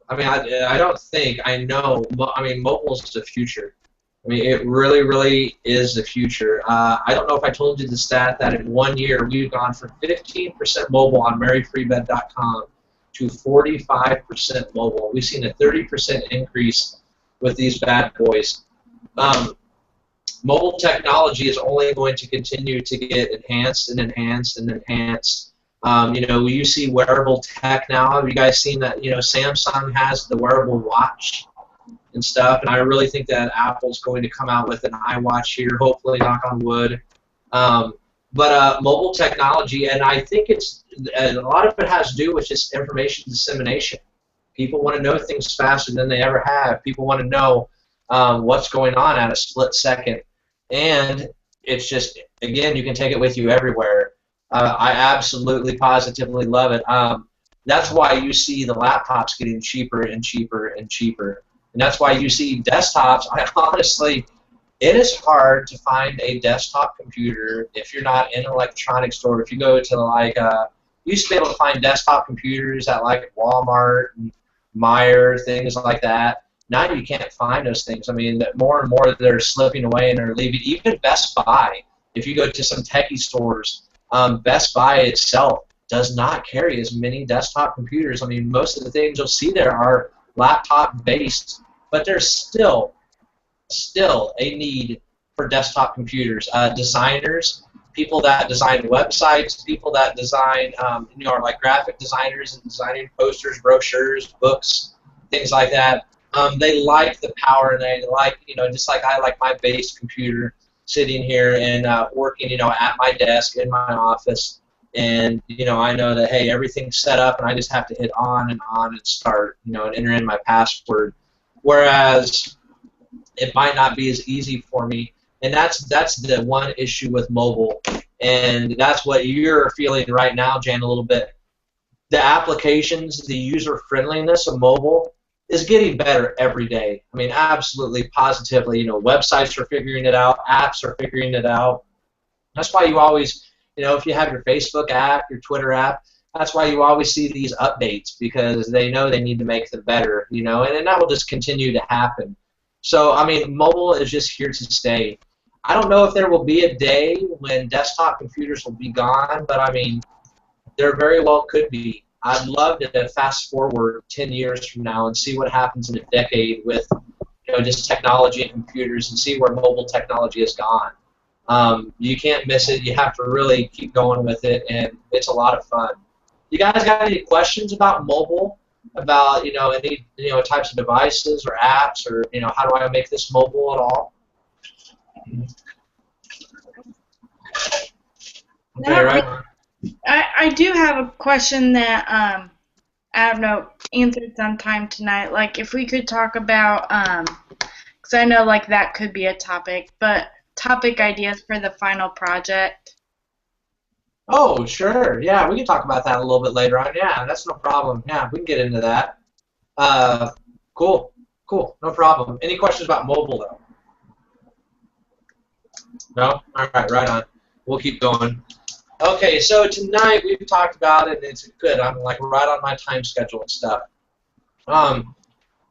I mean, I don't think, I know, I mean, mobile is the future. I mean, it really, really is the future. I don't know if I told you the stat that in 1 year we've gone from 15% mobile on maryfreebed.com to 45% mobile. We've seen a 30% increase with these bad boys. Mobile technology is only going to continue to get enhanced and enhanced and enhanced. You know, you see wearable tech now. Have you guys seen that? You know, Samsung has the wearable watch and stuff, and I really think that Apple's going to come out with an iWatch here, hopefully, knock on wood. But mobile technology, and I think a lot of it has to do with just information dissemination. People want to know things faster than they ever have. People want to know what's going on at a split second. And it's just, again, you can take it with you everywhere. I absolutely, positively love it. That's why you see the laptops getting cheaper and cheaper and cheaper. And that's why you see desktops. Honestly, it is hard to find a desktop computer if you're not in an electronics store. If you go to, like, you used to be able to find desktop computers at, like, Walmart and Meijer, things like that. Now you can't find those things. I mean, more and more they're slipping away and they're leaving. Even Best Buy, if you go to some techie stores, Best Buy itself does not carry as many desktop computers. I mean, most of the things you'll see there are laptop-based, but there's still a need for desktop computers. Designers, people that design websites, people that design, you know, are like graphic designers and designing posters, brochures, books, things like that. They like the power, and they like, you know, just like I like my base computer sitting here and working, you know, at my desk in my office, and, you know, I know that, hey, everything's set up, and I just have to hit on and start, you know, and enter in my password. Whereas it might not be as easy for me, and that's the one issue with mobile, and that's what you're feeling right now, Jan, a little bit. The applications, the user friendliness of mobile is getting better every day. I mean, absolutely, positively. You know, websites are figuring it out, apps are figuring it out. That's why you always, you know, if you have your Facebook app, your Twitter app, that's why you always see these updates, because they know they need to make them better, you know, and that will just continue to happen. So, I mean, mobile is just here to stay. I don't know if there will be a day when desktop computers will be gone, but, I mean, there very well could be. I'd love to fast forward 10 years from now and see what happens in a decade with, you know, just technology and computers, and see where mobile technology has gone. You can't miss it. You have to really keep going with it, and it's a lot of fun. You guys got any questions about mobile? About, you know, any, you know, types of devices or apps, or, you know, how do I make this mobile at all? Okay, right. I do have a question that I don't know, answered sometime tonight. Like, if we could talk about, because I know, like, that could be a topic, but topic ideas for the final project. Oh, sure. Yeah, we can talk about that a little bit later on. Yeah, that's no problem. Yeah, we can get into that. Cool. Cool. No problem. Any questions about mobile, though? No? All right, right on. We'll keep going. Okay, so tonight we've talked about it, and it's good. I'm like right on my time schedule and stuff.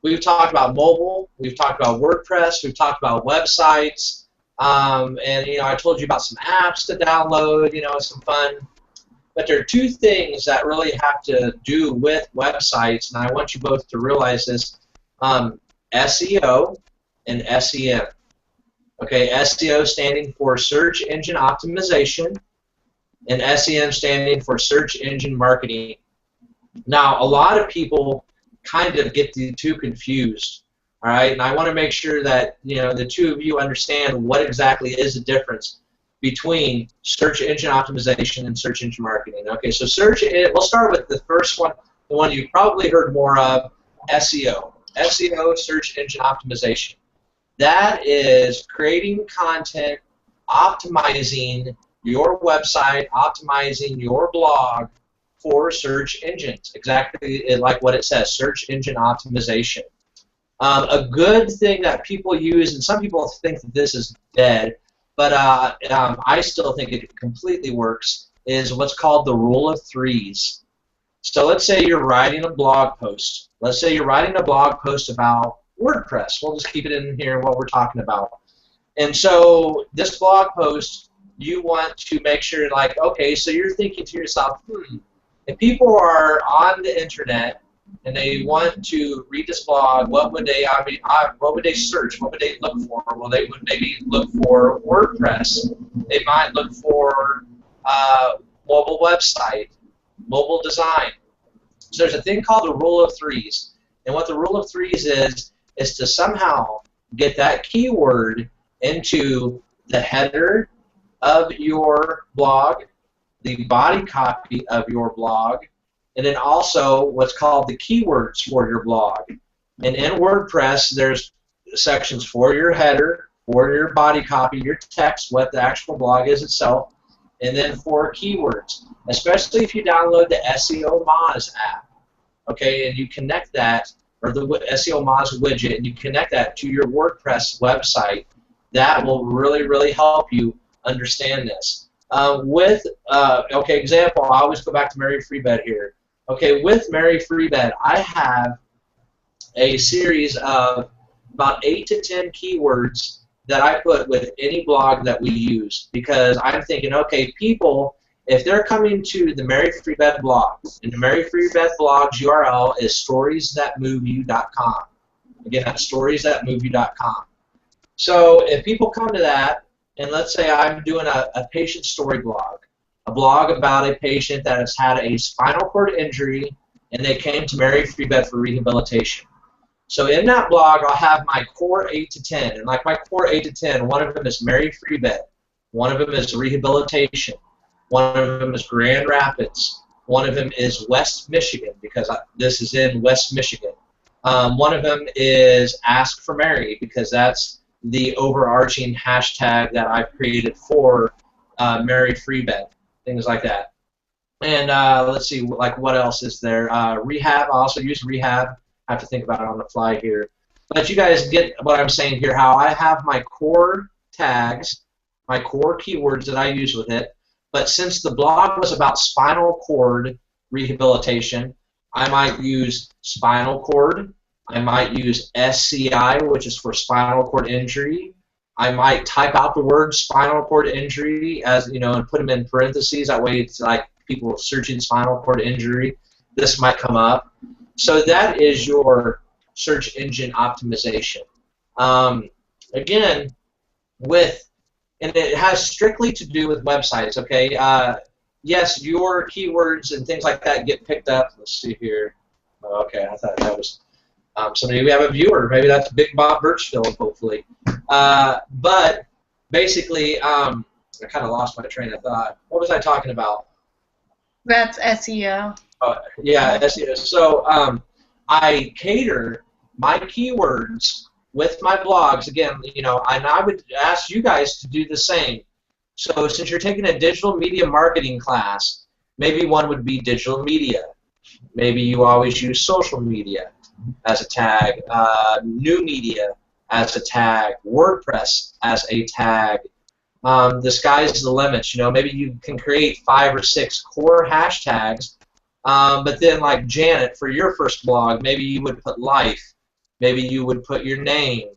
We've talked about mobile. We've talked about WordPress. We've talked about websites. And, you know, I told you about some apps to download, you know, some fun. But there are two things that really have to do with websites, and I want you both to realize this. SEO and SEM. Okay, SEO standing for Search Engine Optimization, and SEM standing for Search Engine Marketing. Now, a lot of people kind of get the two confused, all right? And I want to make sure that, you know, the two of you understand what exactly is the difference between search engine optimization and search engine marketing. Okay, so we'll start with the first one, the one you've probably heard more of, SEO. SEO, search engine optimization. That is creating content, optimizing your website, optimizing your blog for search engines. Exactly like what it says, search engine optimization. A good thing that people use, and some people think that this is dead, but I still think it completely works, is what's called the rule of threes. So let's say you're writing a blog post. Let's say you're writing a blog post about WordPress. We'll just keep it in here what we're talking about. And so this blog post, you want to make sure, like, okay, so you're thinking to yourself, if people are on the internet and they want to read this blog, what would they search? What would they look for? Well, they would maybe look for WordPress. They might look for mobile website, mobile design. So there's a thing called the rule of threes. And what the rule of threes is to somehow get that keyword into the header of your blog, the body copy of your blog, and then also what's called the keywords for your blog. And in WordPress, there's sections for your header, for your body copy, your text, what the actual blog is itself, and then for keywords, especially if you download the SEO Moz app, okay, and you connect that, or the SEO Moz widget, and you connect that to your WordPress website. That will really, really help you understand this. Okay, example, I always go back to Mary Free Bed here. Okay, with Mary Free Bed, I have a series of about 8 to 10 keywords that I put with any blog that we use, because I'm thinking, okay, people, if they're coming to the Mary Free Bed blog, and the Mary Free Bed blog's URL is storiesthatmoveyou.com. Again, that's storiesthatmoveyou.com. So if people come to that, and let's say I'm doing a patient story blog, a blog about a patient that has had a spinal cord injury, and they came to Mary Free Bed for rehabilitation. So in that blog, I'll have my core 8 to 10, and like my core 8 to 10, one of them is Mary Free Bed, one of them is rehabilitation, one of them is Grand Rapids, one of them is West Michigan, because this is in West Michigan. One of them is Ask for Mary, because that's the overarching hashtag that I've created for Mary Free Bed, things like that. And let's see, like what else is there? Rehab, I also use Rehab. I have to think about it on the fly here. But you guys get what I'm saying here, how I have my core tags, my core keywords that I use with it. But since the blog was about spinal cord rehabilitation, I might use spinal cord. I might use SCI, which is for spinal cord injury. I might type out the word spinal cord injury as, you know, and put them in parentheses. That way it's like people searching spinal cord injury. This might come up. So that is your search engine optimization. Again, and it has strictly to do with websites, okay? Yes, your keywords and things like that get picked up. Let's see here. Okay, I thought that was somebody. We have a viewer. Maybe that's Big Bob Birchfield, hopefully. But basically, I kind of lost my train of thought. What was I talking about? That's SEO. Yeah, SEO. So I cater my keywords with my blogs, again, you know, and I would ask you guys to do the same. So since you're taking a digital media marketing class, maybe one would be digital media. Maybe you always use social media as a tag, new media as a tag, WordPress as a tag. The sky's the limit. You know, maybe you can create 5 or 6 core hashtags, but then like Janet, for your first blog, maybe you would put life, maybe you would put your name,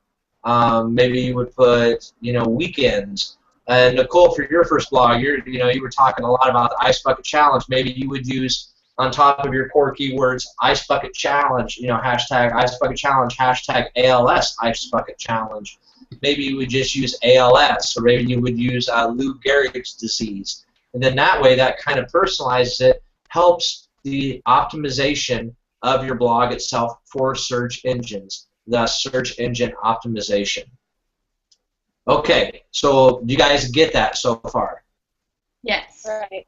maybe you would put, you know, weekends. And Nicole, for your first blog, you were talking a lot about the Ice Bucket Challenge. Maybe you would use on top of your core keywords Ice Bucket Challenge, you know, hashtag Ice Bucket Challenge, hashtag ALS Ice Bucket Challenge. Maybe you would just use ALS, or maybe you would use Lou Gehrig's disease. And then that way, that kind of personalizes it, helps the optimization of your blog itself for search engines, thus search engine optimization. Okay, so you guys get that so far? Yes. Right.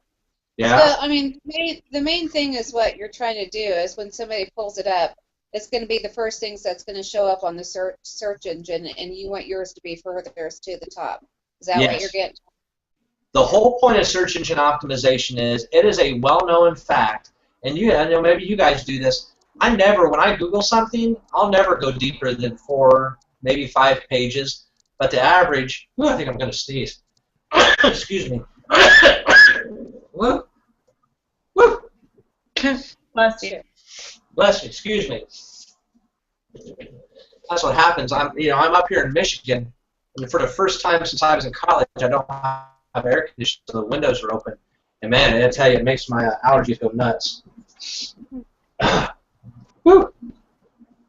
Yeah? So, I mean, the main thing is what you're trying to do is when somebody pulls it up, it's going to be the first things that's going to show up on the search engine, and you want yours to be furthest to the top. Is that what you're getting? The whole point of search engine optimization is it is a well-known fact, and I know maybe you guys do this. When I Google something, I'll never go deeper than 4, maybe 5 pages. But the average, I think I'm going to sneeze. Excuse me. Woo. Woo. Bless you. Bless you. Excuse me. That's what happens. I'm up here in Michigan, and for the first time since I was in college, I don't have air conditioning, so the windows are open. And man, I tell you, it makes my allergies go nuts. Woo.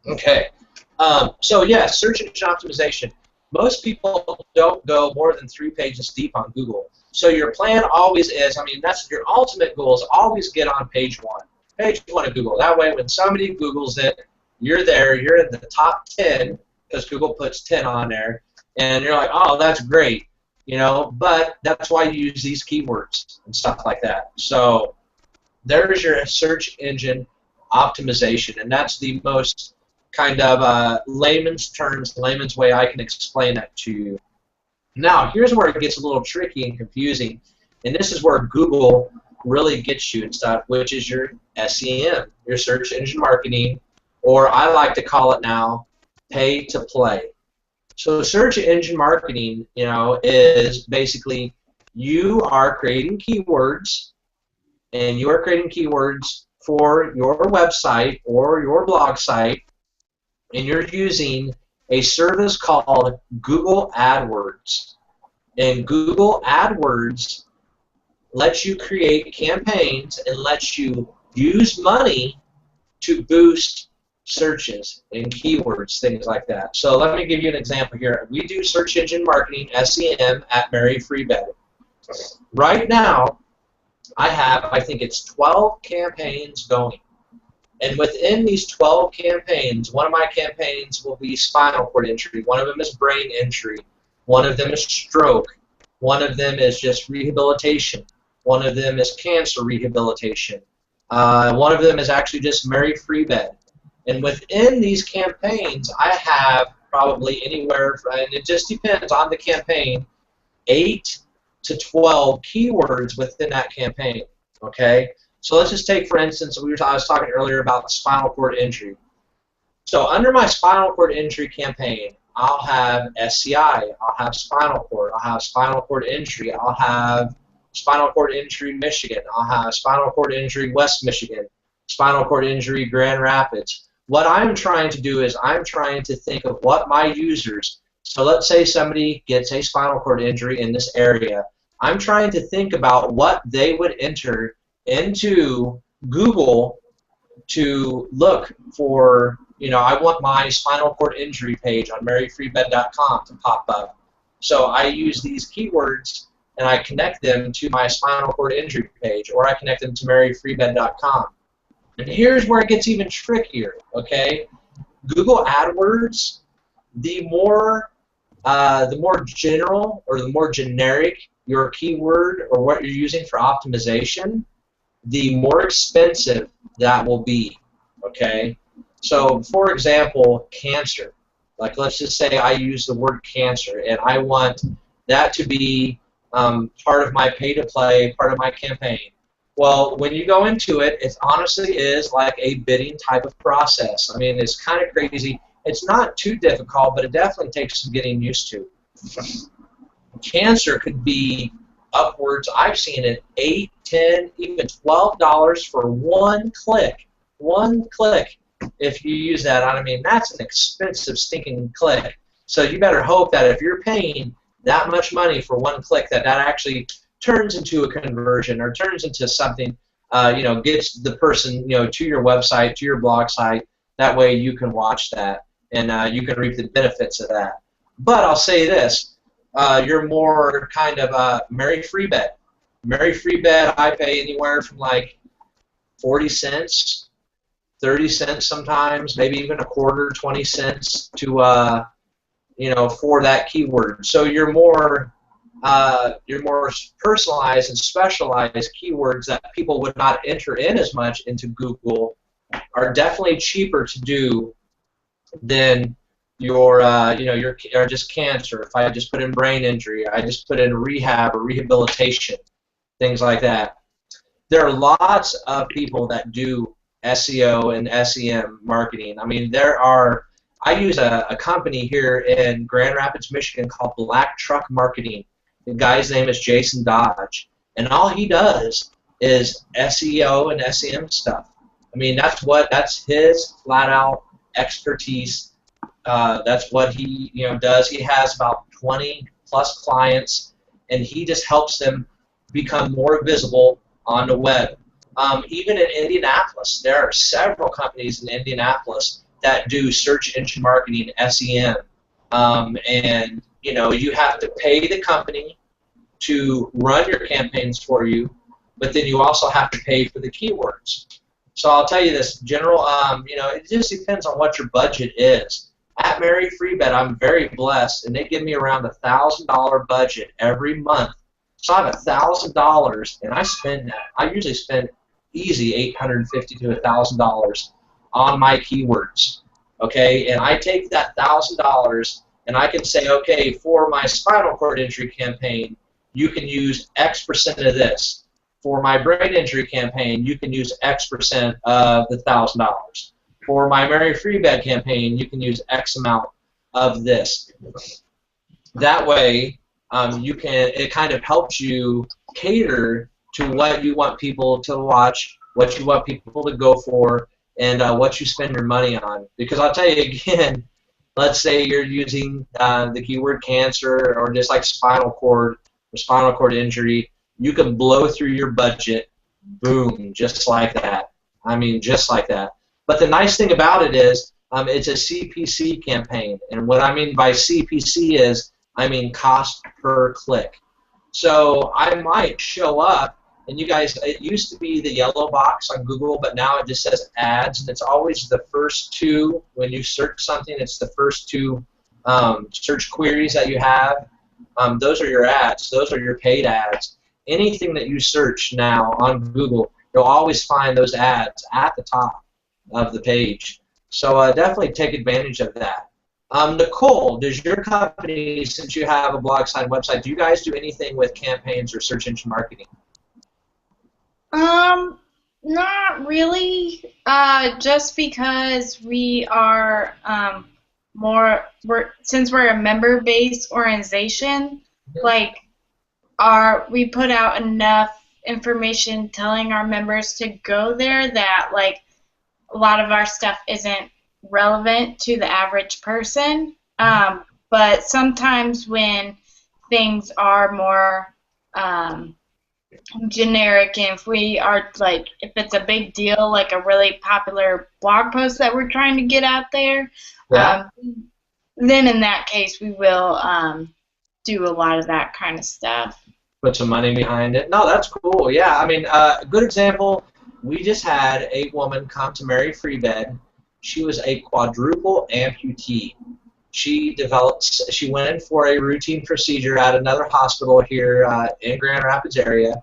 Okay. So yeah, search engine optimization. Most people don't go more than 3 pages deep on Google. So your plan always is, that's your ultimate goal, is always get on page 1. Page 1 of Google. That way when somebody Googles it, you're there, you're in the top 10, because Google puts 10 on there, and you're like, oh, that's great, but that's why you use these keywords and stuff like that. So there's your search engine optimization, and that's the most kind of layman's terms, layman's way I can explain that to you. Now, here's where it gets a little tricky and confusing, and this is where Google really gets you and stuff, which is your SEM, your search engine marketing, or I like to call it now, pay to play. So search engine marketing, is basically you are creating keywords, and you are creating keywords for your website or your blog site, and you're using a service called Google AdWords. And Google AdWords lets you create campaigns and lets you use money to boost searches and keywords, things like that. So let me give you an example here. We do search engine marketing, SEM, at Mary Free Bed. Right now, I have, I think it's 12 campaigns going. And within these 12 campaigns, one of my campaigns will be spinal cord injury. One of them is brain injury. One of them is stroke. One of them is just rehabilitation. One of them is cancer rehabilitation. One of them is actually just Mary Free Bed. And within these campaigns, I have probably anywhere, and it just depends on the campaign, 8 to 12 keywords within that campaign. Okay? So let's just take, for instance, I was talking earlier about spinal cord injury. So under my spinal cord injury campaign, I'll have SCI, I'll have spinal cord, I'll have spinal cord injury, I'll have spinal cord injury Michigan, I'll have spinal cord injury West Michigan, spinal cord injury Grand Rapids. What I'm trying to do is I'm trying to think of what my users, so let's say somebody gets a spinal cord injury in this area, I'm trying to think about what they would enter into Google to look for, I want my spinal cord injury page on maryfreebed.com to pop up. So I use these keywords and I connect them to my spinal cord injury page, or I connect them to maryfreebed.com. And here's where it gets even trickier, okay? Google AdWords, the more general or the more generic your keyword or what you're using for optimization, the more expensive that will be, okay? So, for example, cancer. Like, let's just say I use the word cancer, and I want that to be part of my pay-to-play, part of my campaign. Well, when you go into it, it honestly is like a bidding type of process. I mean, it's kind of crazy. It's not too difficult, but it definitely takes some getting used to. Cancer could be upwards, I've seen it, $8, $10, even $12 for one click. One click. If you use that, I mean, that's an expensive stinking click. So you better hope that if you're paying that much money for one click, that actually turns into a conversion or turns into something, gets the person, to your website, to your blog site. That way you can watch that and you can reap the benefits of that. But I'll say this, you're more kind of Mary Free Bet. Mary Free Bet, I pay anywhere from like 40 cents, 30 cents sometimes, maybe even a quarter, 20 cents to, for that keyword. So you're more personalized and specialized keywords that people would not enter in as much into Google are definitely cheaper to do than your or just cancer. If I just put in brain injury, I just put in rehab or rehabilitation, things like that. There are lots of people that do SEO and SEM marketing. I mean, I use a company here in Grand Rapids, Michigan called Black Truck Marketing. The guy's name is Jason Dodge, and all he does is SEO and SEM stuff. I mean, that's his flat-out expertise. That's what he does. He has about 20 plus clients, and he just helps them become more visible on the web. Even in Indianapolis, there are several companies in Indianapolis that do search engine marketing, SEM, and you have to pay the company to run your campaigns for you, but then you also have to pay for the keywords. So I'll tell you this, general, it just depends on what your budget is. At Mary Free Bet, I'm very blessed, and they give me around $1,000 budget every month. So I have $1,000, and I spend that. I usually spend easy $850 to $1,000 on my keywords. Okay, and I take that $1,000 and I can say, okay, for my spinal cord injury campaign, you can use X% of this. For my brain injury campaign, you can use X% of the $1,000. For my Mary Free Bet campaign, you can use X amount of this. That way, it kind of helps you cater to what you want people to watch, what you want people to go for, and what you spend your money on. Because I'll tell you again, let's say you're using the keyword cancer or just like spinal cord or spinal cord injury, you can blow through your budget, boom, just like that. I mean, just like that. But the nice thing about it is it's a CPC campaign. And what I mean by CPC is, I mean cost per click. So I might show up, and you guys, it used to be the yellow box on Google, but now it just says ads, and it's always the first two. When you search something, it's the first two search queries that you have. Those are your ads. Those are your paid ads. Anything that you search now on Google, you'll always find those ads at the top of the page. So definitely take advantage of that. Nicole, does your company, since you have a blog site and website, do you guys do anything with campaigns or search engine marketing? Not really. Just because we are since we're a member-based organization, like we put out enough information telling our members to go there that like a lot of our stuff isn't relevant to the average person. But sometimes when things are more generic, and if we are like, if it's a big deal, like a really popular blog post that we're trying to get out there, yeah. Then in that case we will do a lot of that kind of stuff. Put some money behind it. No, that's cool. Yeah, I mean, a good example, we just had a woman come to Mary Free Bet. She was a quadruple amputee. She went in for a routine procedure at another hospital here in Grand Rapids area,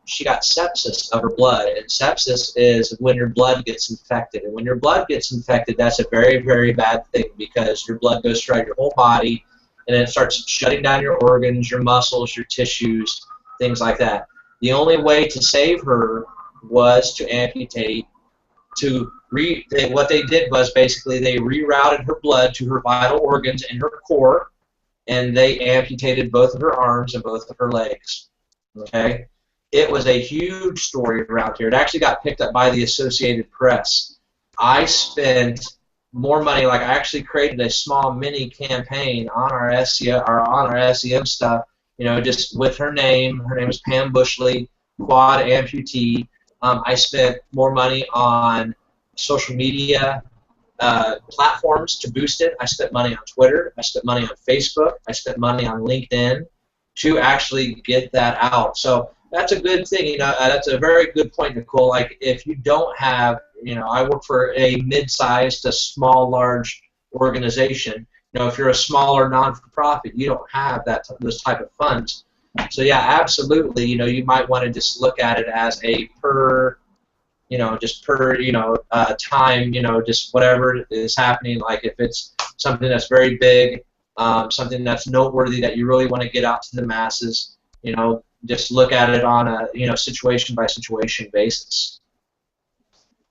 she got sepsis of her blood, and sepsis is when your blood gets infected. And when your blood gets infected, that's a very, very bad thing because your blood goes throughout your whole body, and it starts shutting down your organs, your muscles, your tissues, things like that. The only way to save her was to amputate. What they did was basically they rerouted her blood to her vital organs and her core, and they amputated both of her arms and both of her legs. Okay? It was a huge story around here. It actually got picked up by the Associated Press. I spent more money, like I actually created a small mini campaign on our SEO or on our SEM stuff, you know, just with her name. Her name is Pam Bushley, quad amputee. I spent more money on social media platforms to boost it. I spent money on Twitter. I spent money on Facebook. I spent money on LinkedIn to actually get that out. So that's a good thing. You know, that's a very good point, Nicole. Like if you don't have, you know, I work for a mid-sized to small, large organization. You know, if you're a smaller non-for-profit, you don't have those type of funds. So yeah, absolutely. You know, you might want to just look at it as a per, you know, just per, you know, time, you know, just whatever is happening. Like if it's something that's very big, something that's noteworthy that you really want to get out to the masses, you know, just look at it on a, you know, situation by situation basis.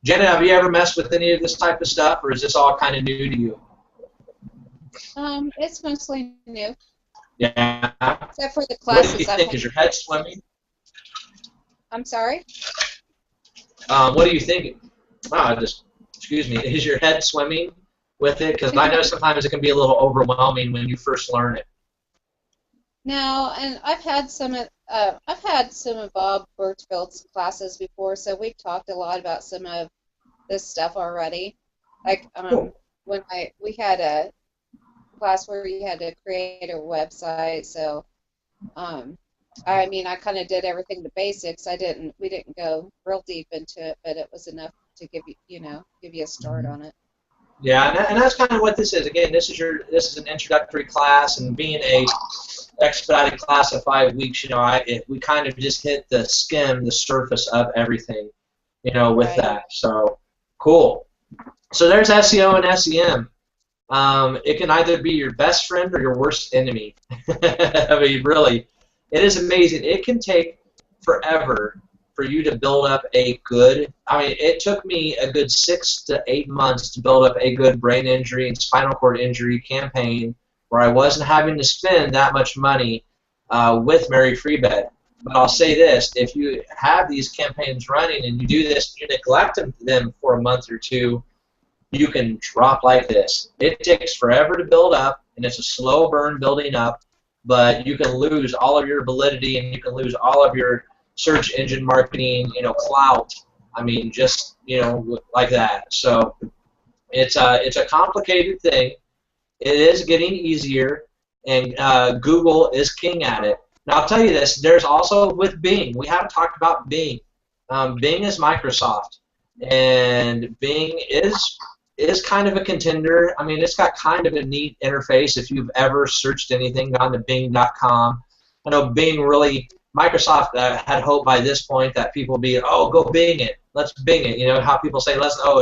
Jenna, have you ever messed with any of this type of stuff, or is this all kind of new to you? It's mostly new. Yeah. Except for the classes. What do you think? Is your head swimming? I'm sorry? What do you think? Oh, excuse me. Is your head swimming with it? Because I know sometimes it can be a little overwhelming when you first learn it. No, and I've had some of Bob Birchfield's classes before, so we've talked a lot about some of this stuff already. Like Cool. when we had a class where we had to create a website, so I mean I kind of did everything the basics. We didn't go real deep into it, but it was enough to give you a start on it. Yeah, and that's kind of what this is. Again, this is an introductory class, and being a expedited class of 5 weeks, you know, we kind of just hit the surface of everything, you know, with that. So cool. So there's SEO and SEM. It can either be your best friend or your worst enemy. I mean, really, it is amazing. It can take forever for you to build up a good, I mean, it took me a good 6 to 8 months to build up a good brain injury and spinal cord injury campaign where I wasn't having to spend that much money with Mary Free Bed. But I'll say this, if you have these campaigns running and you do this, you neglect them for a month or two, you can drop like this. It takes forever to build up, and it's a slow burn building up, but you can lose all of your validity and you can lose all of your search engine marketing, you know, clout. I mean, just, you know, like that. So it's a complicated thing. It is getting easier, and Google is king at it. Now, I'll tell you this. There's also with Bing. We haven't talked about Bing. Bing is Microsoft, and Bing is kind of a contender. I mean, it's got kind of a neat interface if you've ever searched anything, gone to Bing.com. I know Bing really, Microsoft had hoped by this point that people would be, oh, go Bing it. Let's Bing it. You know, how people say,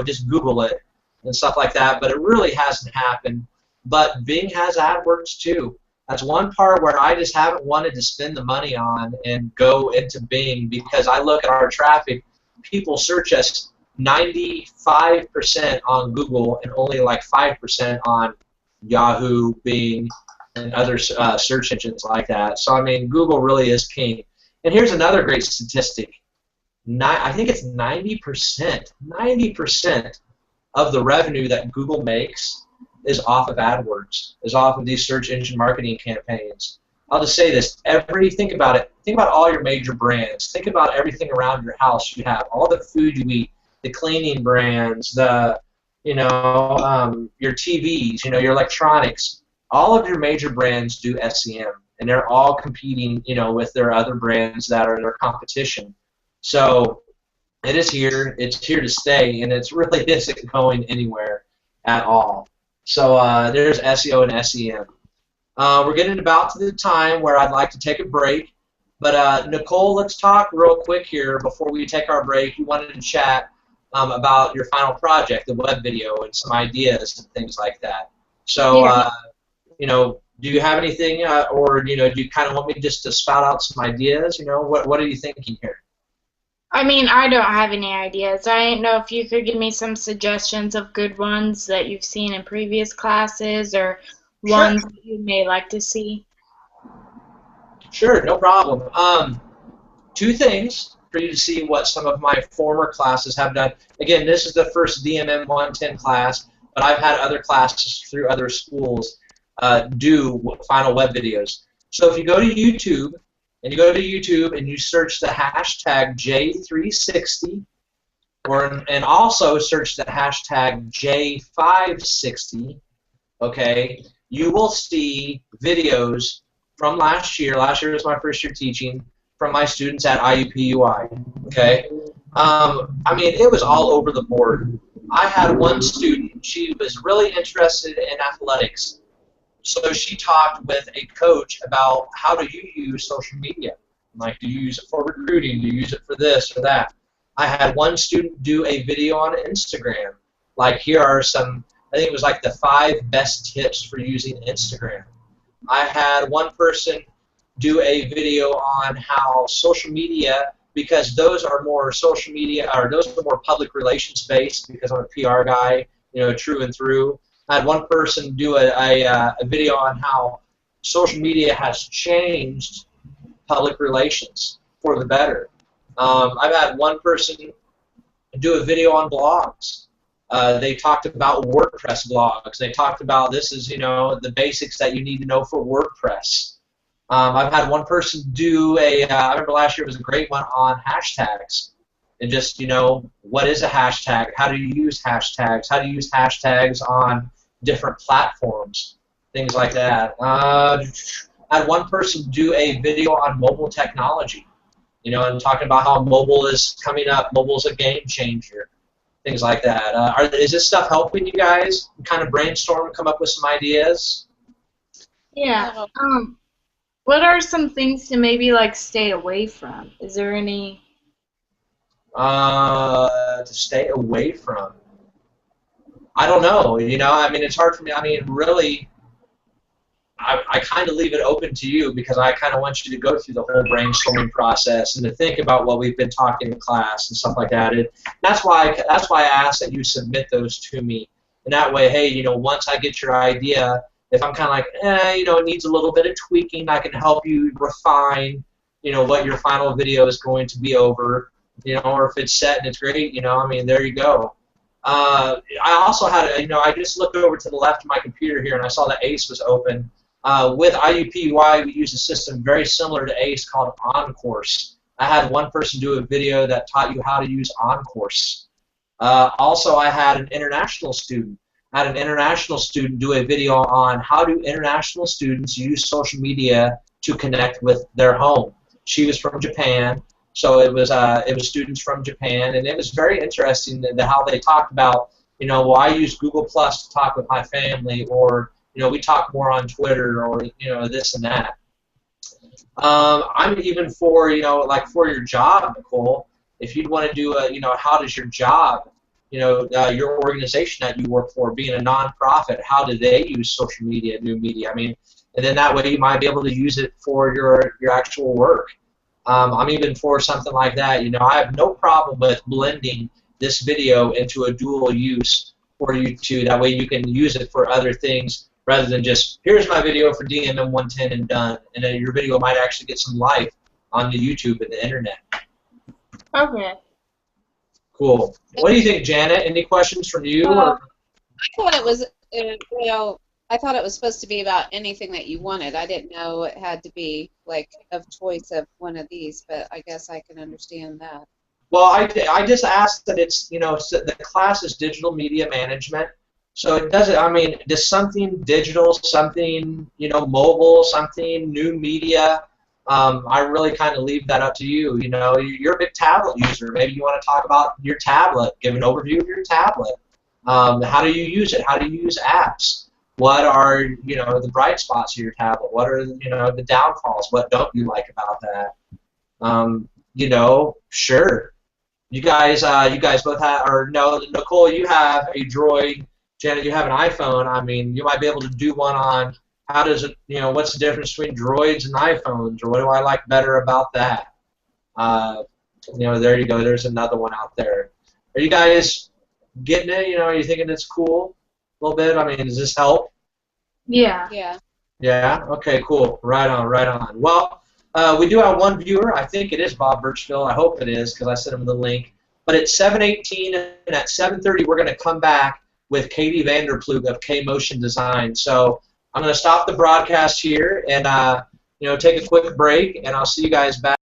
just Google it and stuff like that. But it really hasn't happened. But Bing has AdWords too. That's one part where I just haven't wanted to spend the money on and go into Bing because I look at our traffic. People search us 95% on Google and only like 5% on Yahoo, Bing, and other search engines like that. So, I mean, Google really is king. And here's another great statistic. I think it's 90% of the revenue that Google makes is off of AdWords, is off of these search engine marketing campaigns. I'll just say this. Think about it. Think about all your major brands. Think about everything around your house you have, all the food you eat, the cleaning brands, your TVs, your electronics. All of your major brands do SEM, and they're all competing, with their other brands that are their competition. So it is here. It's here to stay, and it really isn't going anywhere at all. So there's SEO and SEM. We're getting about to the time where I'd like to take a break. But Nicole, let's talk real quick here before we take our break. You wanted to chat about your final project, the web video, and some ideas and things like that. So, Yeah. you know, do you have anything, or you know, do you kind of want me just to spout out some ideas? You know, what are you thinking here? I mean, I don't have any ideas. I didn't know if you could give me some suggestions of good ones that you've seen in previous classes or Sure. ones that you may like to see. Sure, no problem. Two things for you to see what some of my former classes have done. Again, this is the first DMM110 class, but I've had other classes through other schools do final web videos. So if you go to YouTube, and you search the hashtag J360, and also search the hashtag J560, okay, you will see videos from last year. Last year was my first year teaching, from my students at IUPUI. Okay, I mean, it was all over the board. I had one student. She was really interested in athletics, so she talked with a coach about how do you use social media. Like, do you use it for recruiting? Do you use it for this or that? I had one student do a video on Instagram. Like, here are some, I think it was like the 5 best tips for using Instagram. I had one person do a video on how social media, because those are more social media, or those are more public relations based, because I'm a PR guy, you know, true and through. I had one person do a video on how social media has changed public relations for the better. I've had one person do a video on blogs. They talked about WordPress blogs. They talked about this is, you know, the basics that you need to know for WordPress. I've had one person do I remember last year was a great one on hashtags. And just, you know, what is a hashtag? How do you use hashtags? How do you use hashtags on different platforms? Things like that. I had one person do a video on mobile technology, you know, and talking about how mobile is coming up. Mobile is a game changer. Things like that. Is this stuff helping you guys kind of brainstorm and come up with some ideas? Yeah. What are some things to maybe like stay away from? Is there any? To stay away from. I don't know. You know, I mean, it's hard for me. I mean, really, I kind of leave it open to you, because I kind of want you to go through the whole brainstorming process and to think about what we've been talking in class and stuff like that. And that's why I ask that you submit those to me. And that way, hey, you know, once I get your idea, if I'm kind of like, you know, it needs a little bit of tweaking, I can help you refine, you know, what your final video is going to be over, you know, or if it's set and it's great, you know, I mean, there you go. I also had, you know, I just looked over to the left of my computer here and I saw that ACE was open. With IUPUI, we use a system very similar to ACE called OnCourse. I had one person do a video that taught you how to use OnCourse. Also, I had an international student. Do a video on how do international students use social media to connect with their home. She was from Japan, so it was students from Japan, and it was very interesting how they talked about, you know, well, I use Google Plus to talk with my family, or, you know, we talk more on Twitter, or, you know, this and that. I'm even for, you know, like for your job, Nicole, if you'd want to do a, you know, how does your job, you know, your organization that you work for, being a nonprofit, how do they use social media, new media? I mean, and then that way you might be able to use it for your actual work. I'm even for something like that. You know, I have no problem with blending this video into a dual use for you to, that way you can use it for other things rather than just, here's my video for DMM110 and done, and then your video might actually get some life on the YouTube and the internet. Okay. Cool. What do you think, Janet? Any questions from you? I thought it was, you know, I thought it was supposed to be about anything that you wanted. I didn't know it had to be like of choice of one of these, but I guess I can understand that. Well, I just asked that it's, you know, the class is digital media management, so it doesn't, I mean, does something digital, something, you know, mobile, something new media, I really kind of leave that up to you. You know, you're a big tablet user. Maybe you want to talk about your tablet, give an overview of your tablet. How do you use it? How do you use apps? What are, the bright spots of your tablet? What are, the downfalls? What don't you like about that? Sure. You guys both have, or no, Nicole, you have a Droid. Janet, you have an iPhone. I mean, you might be able to do one on how does it, what's the difference between Droids and iPhones, or what do I like better about that? There you go. There's another one out there. Are you guys getting it? Are you thinking it's cool a little bit? I mean, does this help? Yeah. Yeah. Yeah? Okay, cool. Right on, right on. Well, we do have one viewer. I think it is Bob Birchville. I hope it is because I sent him the link. But it's 7:18, and at 7:30 we're going to come back with Katie Vanderplug of K-Motion Design. So I'm going to stop the broadcast here and take a quick break, and I'll see you guys back.